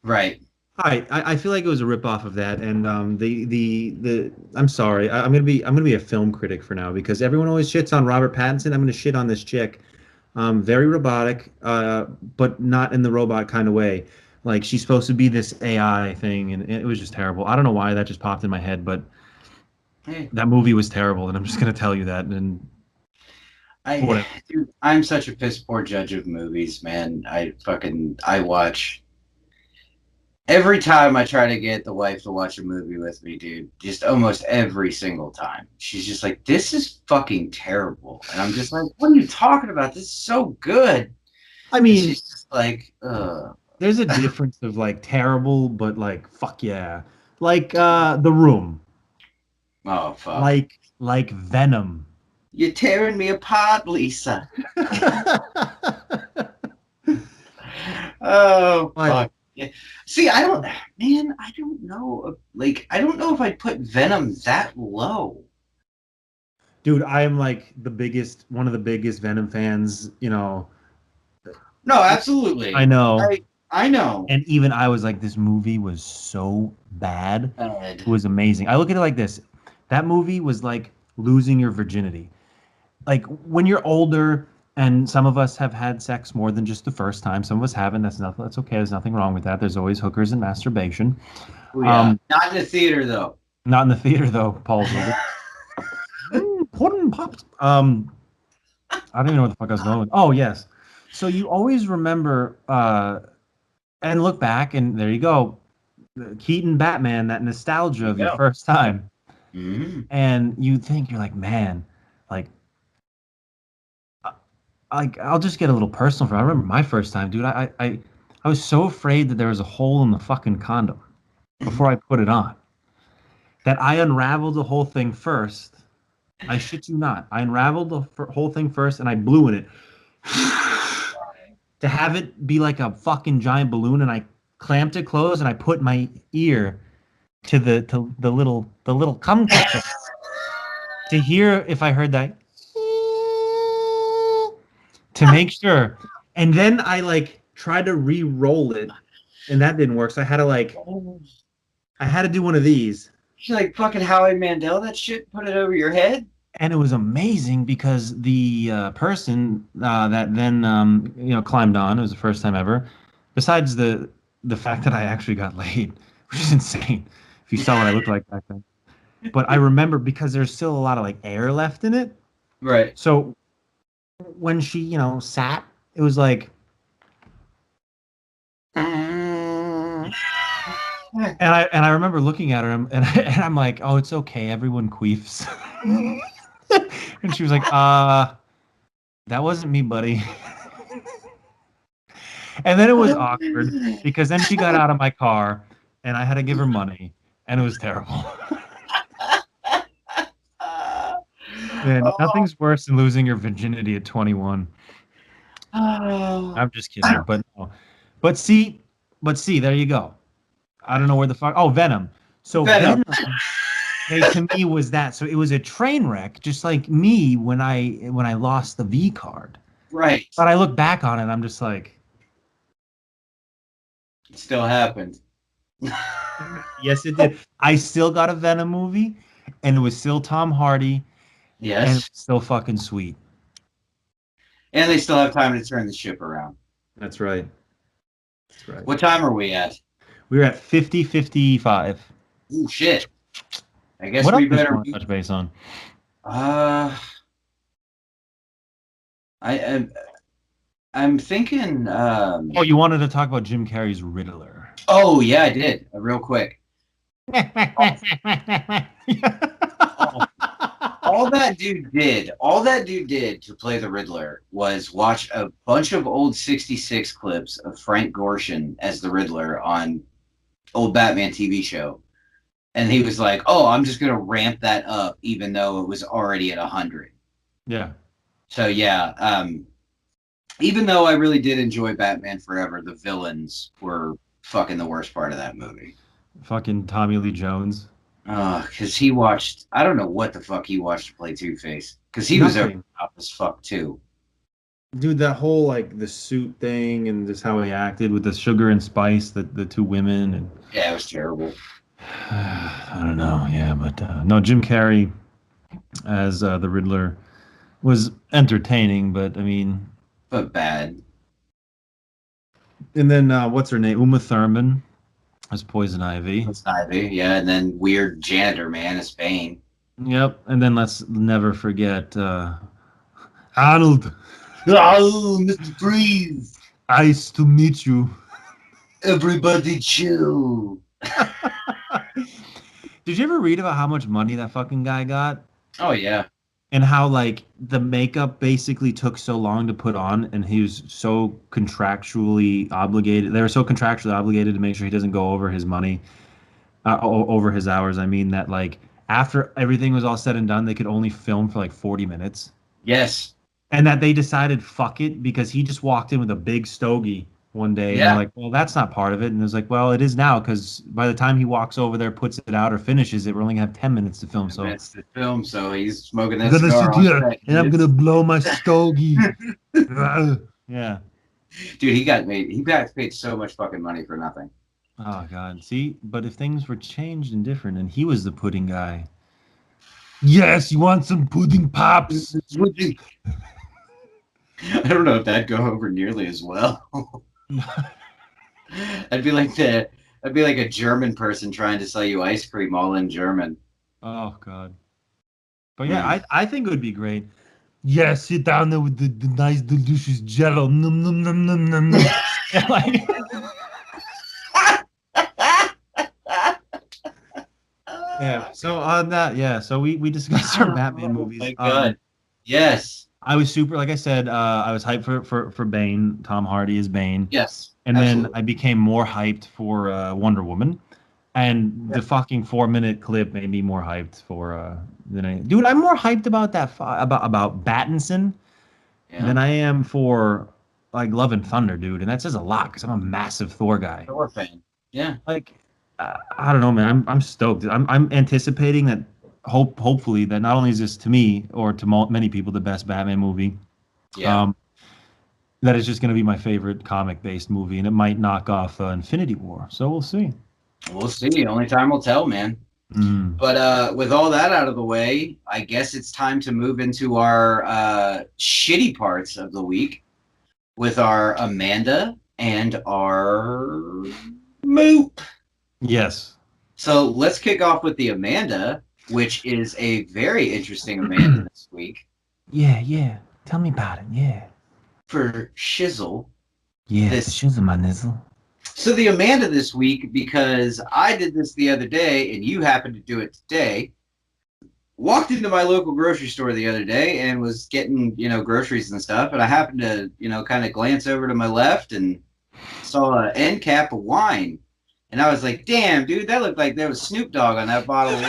Right. All right, I feel like it was a ripoff of that, and the I'm sorry, I'm gonna be a film critic for now because everyone always shits on Robert Pattinson. I'm gonna shit on this chick. Very robotic, but not in the robot kind of way. Like she's supposed to be this AI thing, and it was just terrible. I don't know why that just popped in my head, but Hey, that movie was terrible, and I'm just gonna tell you that. And I, whatever. dude, I'm such a piss poor judge of movies, man. I watch every time I try to get the wife to watch a movie with me, dude. Just almost every single time, she's just like, "This is fucking terrible," and I'm just like, "What are you talking about? This is so good." I And mean, she's just like, "Ugh." there's a difference of like terrible, but like fuck yeah, like The Room, Oh fuck. like Venom. You're tearing me apart, Lisa. Oh But fuck. Yeah. See, I don't, man. I don't know. Like, I don't know if I'd put Venom that low. dude, I am like one of the biggest Venom fans. You know, No, I absolutely. know. I know. And even I was like, this movie was so bad. Ed. It was amazing. I look at it like this. That movie was like losing your virginity. Like when you're older and some of us have had sex more than just the first time. Some of us haven't. That's okay. There's nothing wrong with that. There's always hookers and masturbation. Oh yeah. Um, Not in the theater though. not in the theater though, Paul's over. Pudding popped. I don't even know what the fuck I was going with. Oh yes. So you always remember and look back and there you go. Keaton Batman, that nostalgia There you of your go. first time. Mm-hmm. And you think you're like, man, like I'll just get a little personal for I remember my first time, dude. I was so afraid that there was a hole in the fucking condom before I put it on that I unraveled the whole thing first. I shit you not. I unraveled the whole thing first and I blew in it to have it be like a fucking giant balloon and I clamped it closed and I put my ear to the little cum catcher to hear if I heard that to make sure. And then I like tried to re-roll it, and that didn't work. So I had to do one of these, You like fucking Howie Mandel that shit? Put it over your head? and it was amazing because the person that then climbed on. It was the first time ever. Besides the fact that I actually got laid, which is insane. If you saw what I looked like back then. But I remember because there's still a lot of like air left in it. Right. So when she, sat, it was like And I remember looking at her and I'm like, oh, it's okay, everyone queefs. And she was like, that wasn't me, buddy. And then it was awkward because then she got out of my car and I had to give her money and it was terrible. Man, Oh, nothing's worse than losing your virginity at 21. oh. I'm just kidding, but no. But see, there you go. I don't know where the fuck. Oh, Venom. So Venom. Venom, hey, to me was that. So it was a train wreck, just like me when I lost the V card. Right. But I look back on it, I'm just like, It still happened. yes, it did. I still got a Venom movie, and it was still Tom Hardy, and it was Yes. still fucking sweet. And they still have time to turn the ship around. That's right. That's right. What time are we at? We were at 50-55. Oh shit. I guess What else we did you better. want to touch base on? Uh, I'm thinking. Oh, you wanted to talk about Jim Carrey's Riddler. Oh yeah, I did. Real quick. All that dude did to play the Riddler was watch a bunch of old 66 clips of Frank Gorshin as the Riddler on old Batman TV show. And he was like, oh, I'm just going to ramp that up, even though it was already at 100. Yeah. So, yeah, even though I really did enjoy Batman Forever, the villains were fucking the worst part of that movie. Fucking Tommy Lee Jones. Because he watched, I don't know what the fuck he watched to play Two-Face. Because he was over the top as fuck, too. Dude, that whole like the suit thing and just how he acted with the sugar and spice, the two women, and Yeah, it was terrible. I don't know, yeah, but no, Jim Carrey as the Riddler was entertaining, but I mean, But bad. and then what's her name? Uma Thurman as Poison Ivy. It's Ivy, yeah, and then weird janitor man is Bane. Yep, and then let's never forget Arnold. Oh, Mr. Freeze! Nice to meet you. Everybody chill. Did you ever read about how much money that fucking guy got? Oh yeah. And how like the makeup basically took so long to put on and he was so contractually obligated. They were so contractually obligated to make sure he doesn't go over his money, over his hours. I mean that like after everything was all said and done, they could only film for like 40 minutes. Yes. And that they decided fuck it because he just walked in with a big stogie one day. And they're like, well, that's not part of it. And it was like, well, it is now because by the time he walks over there, puts it out or finishes it, we're only gonna have 10 minutes to film. So Minutes to film, so he's smoking that I'm gonna cigar sit here on set. and I'm gonna blow my stogie. Yeah. Dude, he got paid so much fucking money for nothing. Oh God. See, but if things were changed and different, and he was the pudding guy. Yes, you want some pudding pops? I don't know if that'd go over nearly as well. I'd be like a German person trying to sell you ice cream all in German. Oh God. But yeah, I think it would be great. Yeah, sit down there with the nice delicious jello. Num, num, num, num, num, num. Like, yeah. So on that, yeah. So we discussed our Batman movies. Oh my God. Yes. I was super, like I said, I was hyped for Bane. Tom Hardy is Bane. Yes. And absolutely. then I became more hyped for Wonder Woman. And the fucking 4-minute clip made me more hyped for dude, I'm more hyped about that about Battinson than I am for like Love and Thunder, dude. And that says a lot because I'm a massive Thor guy. Thor fan. Yeah. Like I don't know, man. I'm stoked. I'm anticipating that hopefully that not only is this to me or to many people the best Batman movie, that is just going to be my favorite comic-based movie, and it might knock off Infinity War. So we'll see. We'll see. Only time will tell, man. But with all that out of the way, I guess it's time to move into our shitty parts of the week with our Amanda and our Moop. Yes. So let's kick off with the Amanda, which is a very interesting Amanda this week. Yeah. Tell me about it. Yeah. For Shizzle. Yeah, for Shizzle, my nizzle. So the Amanda this week, because I did this the other day and you happened to do it today, walked into my local grocery store the other day and was getting, groceries and stuff. And I happened to, kind of glance over to my left and saw an end cap of wine. And I was like, damn, dude, that looked like there was Snoop Dogg on that bottle of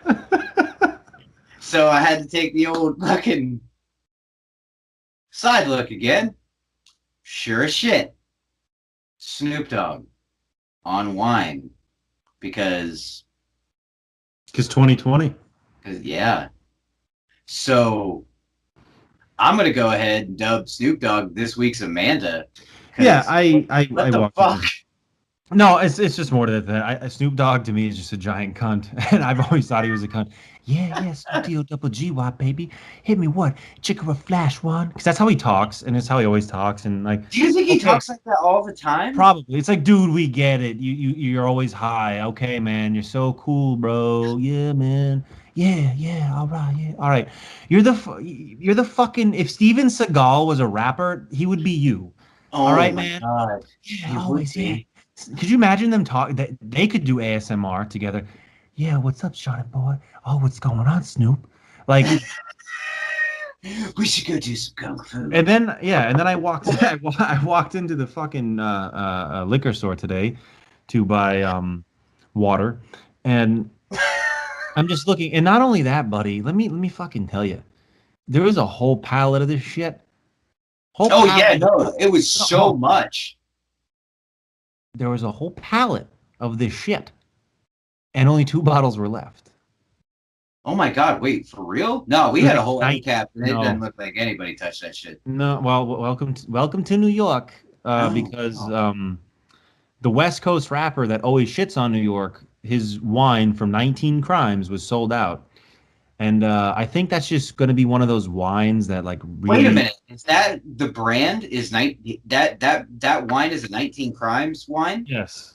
wine. So I had to take the old fucking side look again. Sure as shit. Snoop Dogg on wine. Because 2020. yeah. So I'm gonna go ahead and dub Snoop Dogg this week's Amanda. Yeah, I What the walked fuck? No, it's just more to that. Snoop Dogg to me is just a giant cunt, and I've always thought he was a cunt. Yeah, Snoop D-O-double-G-Y, baby. Hit me what? Chicken with flash one, because that's how he talks, and it's how he always talks, and like. Do you think he talks like that all the time? Probably. It's like, dude, we get it. You're always high. Okay, man. You're so cool, bro. Yeah, man. Yeah. All right. Yeah. All right. You're the fucking. If Steven Seagal was a rapper, he would be you. Oh All right, my man. god. Yeah. Always. Yeah. Could you imagine them talk? They could do ASMR together. Yeah. What's up, Johnny boy? Oh, what's going on, Snoop? Like. We should go do some kung fu. And then I walked I walked into the fucking liquor store today to buy water, and I'm just looking. And not only that, buddy, let me fucking tell you, there was a whole pallet of this shit. Oh pallet. yeah, no, it was so much. There was a whole pallet of this shit, and only 2 bottles were left. Oh my god, wait, for real? No, we had a whole end cap, and it No. didn't look like anybody touched that shit. No, well, welcome to New York, because the West Coast rapper that always shits on New York, his wine from 19 Crimes was sold out. And I think that's just going to be one of those wines that like really. Wait a minute, is that the brand? Is that wine is a 19 Crimes wine? Yes.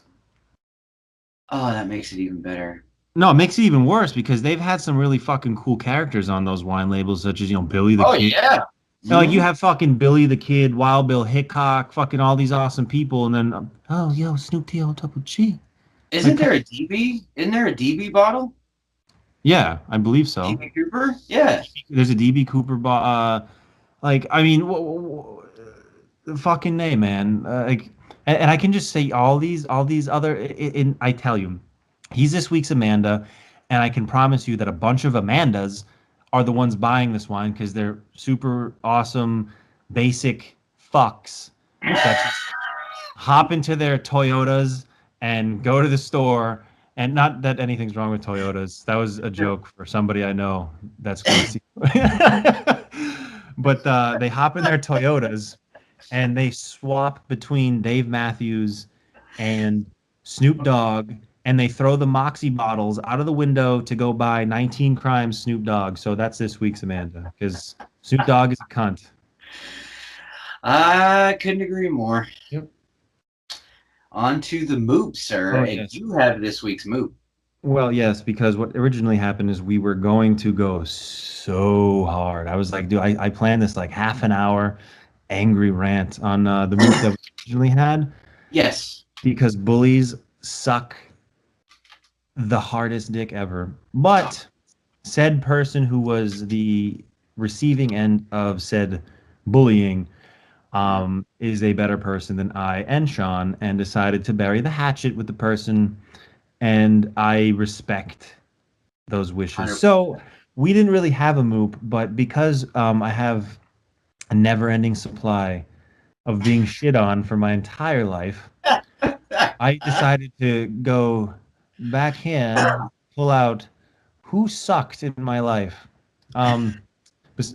Oh, that makes it even better. No, it makes it even worse because they've had some really fucking cool characters on those wine labels, such as Billy the Kid. Oh yeah. Like you have fucking Billy the Kid, Wild Bill Hickok, fucking all these awesome people, and then Snoop D-O-double-G. Isn't there a DB? Isn't there a DB bottle? Yeah, I believe so. DB Cooper? Yeah. There's a DB Cooper like I mean, the fucking name, man. And I can just say all these other. I tell you, he's this week's Amanda, and I can promise you that a bunch of Amandas are the ones buying this wine because they're super awesome, basic fucks that just hop into their Toyotas and go to the store. And not that anything's wrong with Toyotas. That was a joke for somebody I know that's crazy. But they hop in their Toyotas and they swap between Dave Matthews and Snoop Dogg, and they throw the Moxie bottles out of the window to go buy 19 Crimes Snoop Dogg. So that's this week's Amanda, because Snoop Dogg is a cunt. I couldn't agree more. Yep. On to the moop, sir. Oh, and yes. you have this week's moop. Well, yes, because what originally happened is we were going to go so hard. I was like, dude, I planned this like half an hour angry rant on the moop that we originally had. Yes. Because bullies suck the hardest dick ever. But said person who was the receiving end of said bullying is a better person than I and Sean, and decided to bury the hatchet with the person, and I respect those wishes. 100%. So we didn't really have a moop, but because I have a never-ending supply of being shit on for my entire life, I decided to go back here, pull out who sucked in my life.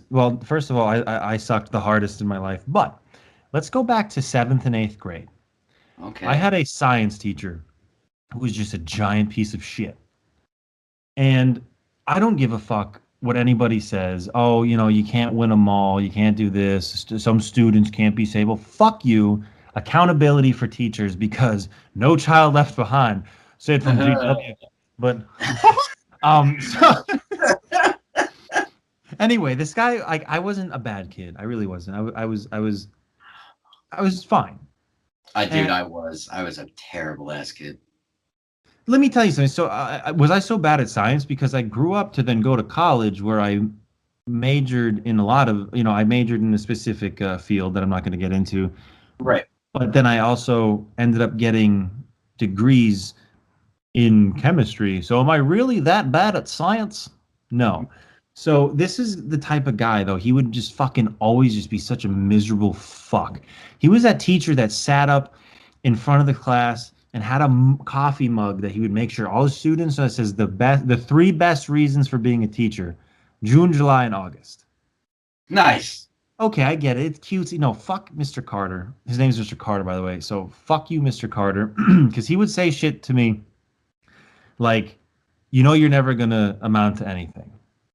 Well, first of all, I sucked the hardest in my life, but let's go back to 7th and 8th grade. Okay. I had a science teacher who was just a giant piece of shit. And I don't give a fuck what anybody says. Oh, you can't win them all. You can't do this. Some students can't be saved. Well, fuck you. Accountability for teachers, because no child left behind. Say it from GW. But anyway, this guy, like, I wasn't a bad kid. I really wasn't. I was fine. I was a terrible ass kid. Let me tell you something. So, was I so bad at science because I grew up to then go to college where I majored in a lot of, I majored in a specific field that I'm not going to get into, Right. but then I also ended up getting degrees in chemistry. So, am I really that bad at science? No. So, this is the type of guy, though. He would just fucking always just be such a miserable fuck. He was that teacher that sat up in front of the class and had a coffee mug that he would make sure all the students, so it says the three best reasons for being a teacher: June, July, and August. Nice. Okay, I get it. It's cutesy. No, fuck Mr. Carter. His name's Mr. Carter, by the way. So fuck you, Mr. Carter, because he would say shit to me like, you're never gonna amount to anything.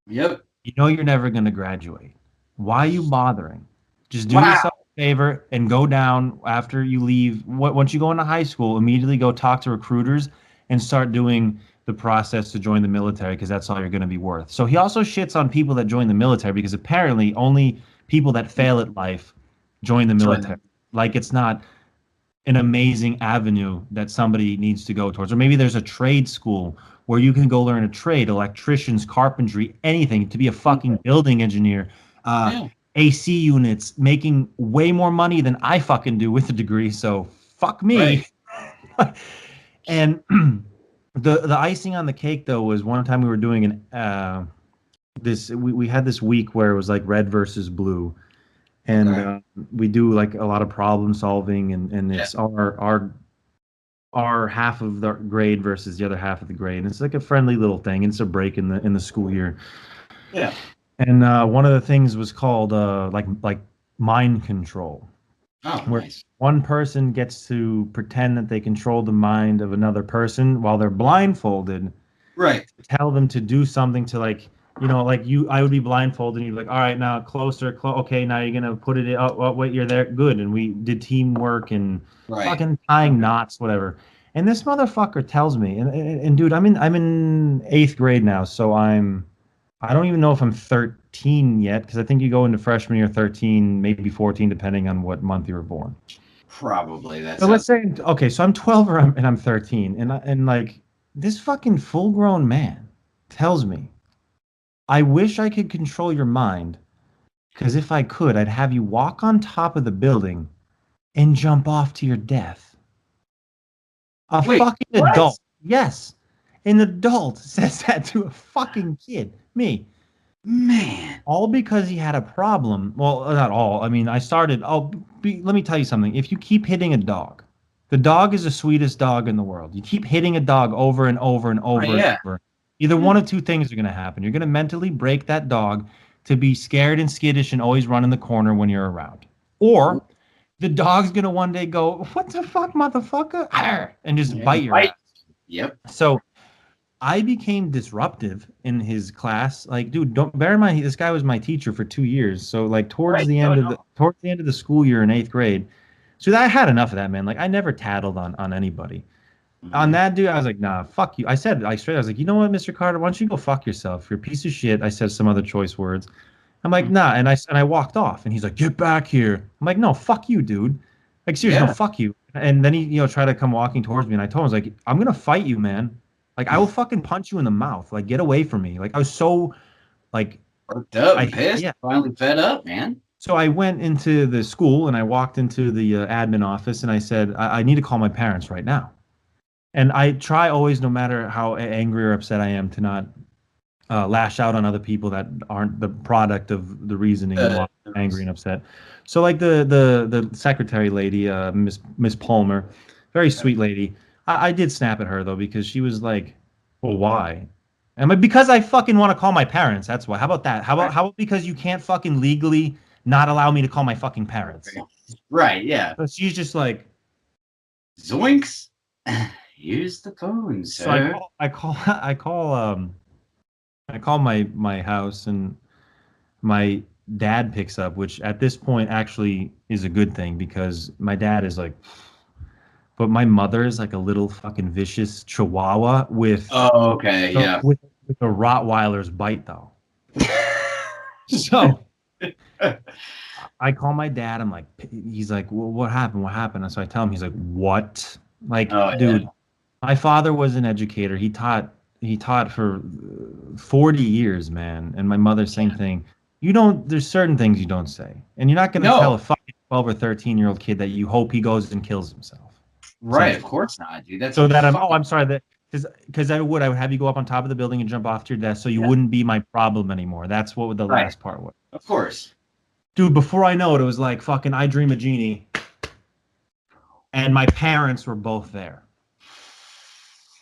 Yep. You're never gonna graduate. Why are you bothering? Just do Wow. yourself a favor and go down after you leave. Once you go into high school, immediately go talk to recruiters and start doing the process to join the military because that's all you're going to be worth. So he also shits on people that join the military because apparently only people that fail at life join the Join military. them. Like it's not an amazing avenue that somebody needs to go towards. Or maybe there's a trade school where you can go learn a trade, electricians, carpentry, anything to be a fucking building engineer. Yeah. AC units, making way more money than I fucking do with a degree. So fuck me. Right. And the icing on the cake though was one time we were doing we had this week where it was like red versus blue, and Okay. we do like a lot of problem solving, and Yeah. it's our half of the grade versus the other half of the grade. And it's like a friendly little thing. And it's a break in the school year. Yeah. And one of the things was called like mind control, Oh, where nice. one person gets to pretend that they control the mind of another person while they're blindfolded, Right. tell them to do something to I would be blindfolded and you'd be like, all right, now closer, okay, now you're gonna put it in, oh, wait, you're there, good. And we did teamwork and Right. fucking tying knots, whatever. And this motherfucker tells me, and dude, I'm in eighth grade now, so I don't even know if I'm 13 yet, because I think you go into freshman year 13, maybe 14, depending on what month you were born. Probably that So let's sounds. say, okay, so I'm 12 and I'm 13, and like this fucking full-grown man tells me, I wish I could control your mind, because if I could, I'd have you walk on top of the building and jump off to your death. A Wait. fucking What? adult. Yes. An adult says that to a fucking kid. Me. Man. All because he had a problem. Well, not all. I mean, I started. Let me tell you something. If you keep hitting a dog, the dog is the sweetest dog in the world. You keep hitting a dog over and over and Right. over and Yeah. over. Either one of two things are going to happen. You're going to mentally break that dog to be scared and skittish and always run in the corner when you're around. Or the dog's going to one day go, "What the fuck, motherfucker?" Arr, and just bite your Right. ass. Yep. So I became disruptive in his class. Like, dude, don't bear in mind this guy was my teacher for 2 years. So like Right. No, no. towards the end of the school year in eighth grade, so I had enough of that, man. Like I never tattled on anybody. On Mhm. that dude, I was like, nah, fuck you. I said like straight, I was like, you know what, Mr. Carter, why don't you go fuck yourself? You're a piece of shit. I said some other choice words. I'm like, Mhm. nah, and I walked off, and he's like, get back here. I'm like, no, fuck you, dude. Like seriously, no, Yeah. fuck you. And then he, tried to come walking towards me, and I told him, I was like, I'm gonna fight you, man. Like I will fucking punch you in the mouth. Like get away from me. Like I was so like Worked up and I pissed. yeah. Finally fed up, man. So I went into the school and I walked into the admin office and I said, I need to call my parents right now. And I try always, no matter how angry or upset I am, to not lash out on other people that aren't the product of the reasoning and why I'm angry and upset. So like the secretary lady, Miss Palmer, very sweet lady. I did snap at her though because she was like, "Well, why?" And I'm like, because I fucking want to call my parents. That's why. How about that? How about because you can't fucking legally not allow me to call my fucking parents? Right. Yeah. So she's just like, Zoinks. Use the phone, so I sir. call, I call, I call my house and my dad picks up, which at this point actually is a good thing because my dad is like, but my mother is like a little fucking vicious chihuahua Oh, okay. Yeah. with a Rottweiler's bite though. So I call my dad. I'm like, he's like, well, what happened? What happened? And so I tell him, he's like, what? Like, Oh yeah. dude, my father was an educator. He taught for 40 years, man. And my mother, same thing. There's certain things you don't say. And you're not going to tell No. a fucking 12 or 13-year-old kid that you hope he goes and kills himself. Right. Of Essentially. course not, dude. That's So that fucking. I'm sorry that, because I would have you go up on top of the building and jump off to your desk so you Yeah. wouldn't be my problem anymore. That's what the Right. last part was. Of course. Dude, before I know it, it was like fucking I Dream a Genie, and my parents were both there.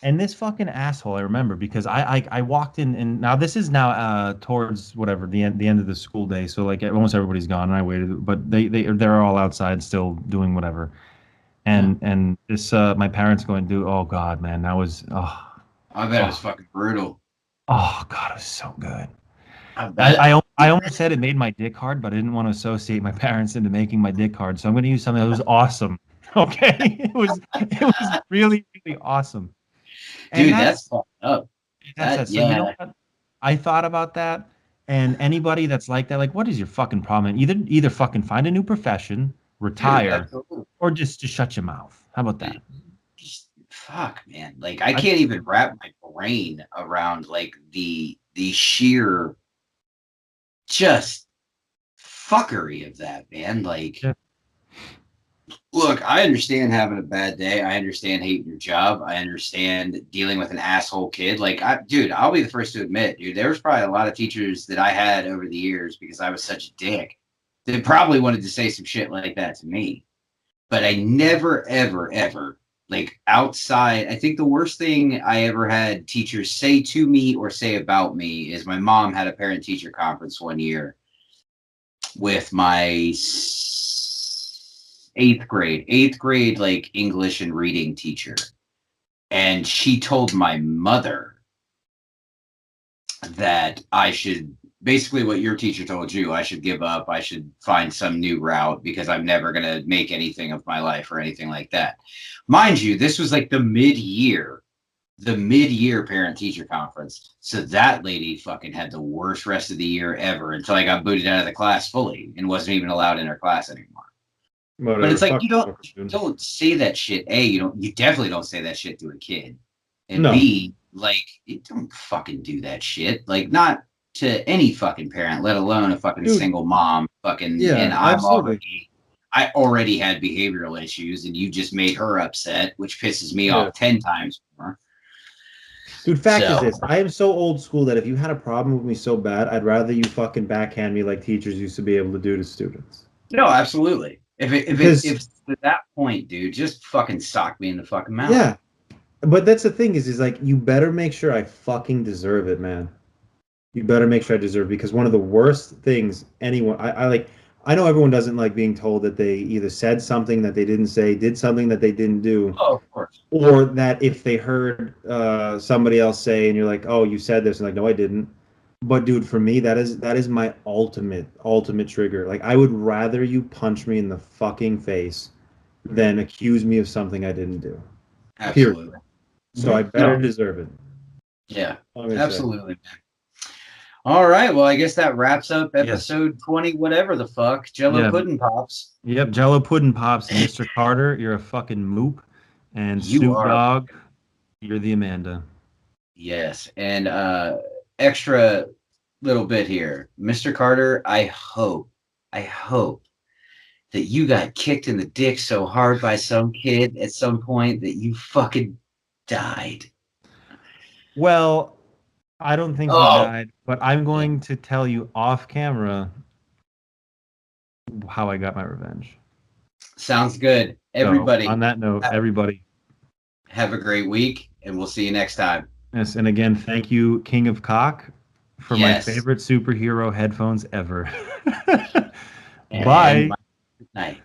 And this fucking asshole, I remember because I walked in, and now this is now towards whatever the end of the school day, so like almost everybody's gone, and I waited, but they're all outside still doing whatever, Yeah. and this my parents going to do, oh god, man, that was I bet it was fucking brutal. oh god, it was so good. I bet. I almost said it made my dick hard, but I didn't want to associate my parents into making my dick hard, so I'm going to use something that was awesome. Okay, it was really really awesome. And Dude, that's fucked up. that's That so you know yeah. what? I thought about that, and anybody that's like that, like, what is your fucking problem? Either fucking find a new profession, Dude, retire, absolutely. or just shut your mouth. How about that? Just, fuck, man. Like I I can't even wrap my brain around like the sheer just fuckery of that, man. Like, yeah, look, I understand having a bad day. I understand hating your job. I understand dealing with an asshole kid. Like, dude, I'll be the first to admit, dude, there was probably a lot of teachers that I had over the years because I was such a dick that probably wanted to say some shit like that to me. But I never, ever, ever, like outside. I think the worst thing I ever had teachers say to me or say about me is my mom had a parent teacher conference one year with my eighth grade, like English and reading teacher. And she told my mother that I should basically what your teacher told you, I should give up. I should find some new route because I'm never going to make anything of my life or anything like that. Mind you, this was like the mid-year parent teacher conference. So that lady fucking had the worst rest of the year ever until I got booted out of the class fully and wasn't even allowed in her class anymore. whatever. But it's like Fuck, you don't say that shit. A, you definitely don't say that shit to a kid. And no, B, like you don't fucking do that shit. Like not to any fucking parent, let alone a fucking dude. single mom. Fucking and Yeah, absolutely. I already had behavioral issues and you just made her upset, which pisses me Yeah. off 10 times more. Dude, fact is So this. I am so old school that if you had a problem with me so bad, I'd rather you fucking backhand me like teachers used to be able to do to students. no, absolutely. If Because it's to that point, dude, just fucking sock me in the fucking mouth. yeah, but that's the thing is like you better make sure I fucking deserve it, man. You better make sure I deserve it because one of the worst things anyone I like I know everyone doesn't like being told that they either said something that they didn't say, did something that they didn't do, Oh, of course. or that if they heard somebody else say and you're like, oh, you said this, and like, no, I didn't. But dude, for me, that is my ultimate trigger. Like, I would rather you punch me in the fucking face than accuse me of something I didn't do. Period. Absolutely. So I better deserve it. Yeah, I'm gonna say. absolutely. All right. Well, I guess that wraps up Yes. episode 20, whatever the fuck. Jello Yeah. Pudding Pops. Yep, Jello Pudding Pops, and Mr. Carter, you're a fucking moop, and You Snoop are. Dogg, you're the Amanda. Yes. And extra little bit here. Mr. Carter, I hope that you got kicked in the dick so hard by some kid at some point that you fucking died. Well, I don't think he Oh, died, but I'm going to tell you off camera how I got my revenge. sounds good. Everybody, So, on that note, everybody. have a great week, and we'll see you next time. Yes, and again, thank you, King of Cock, for Yes. my favorite superhero headphones ever. And Bye. night.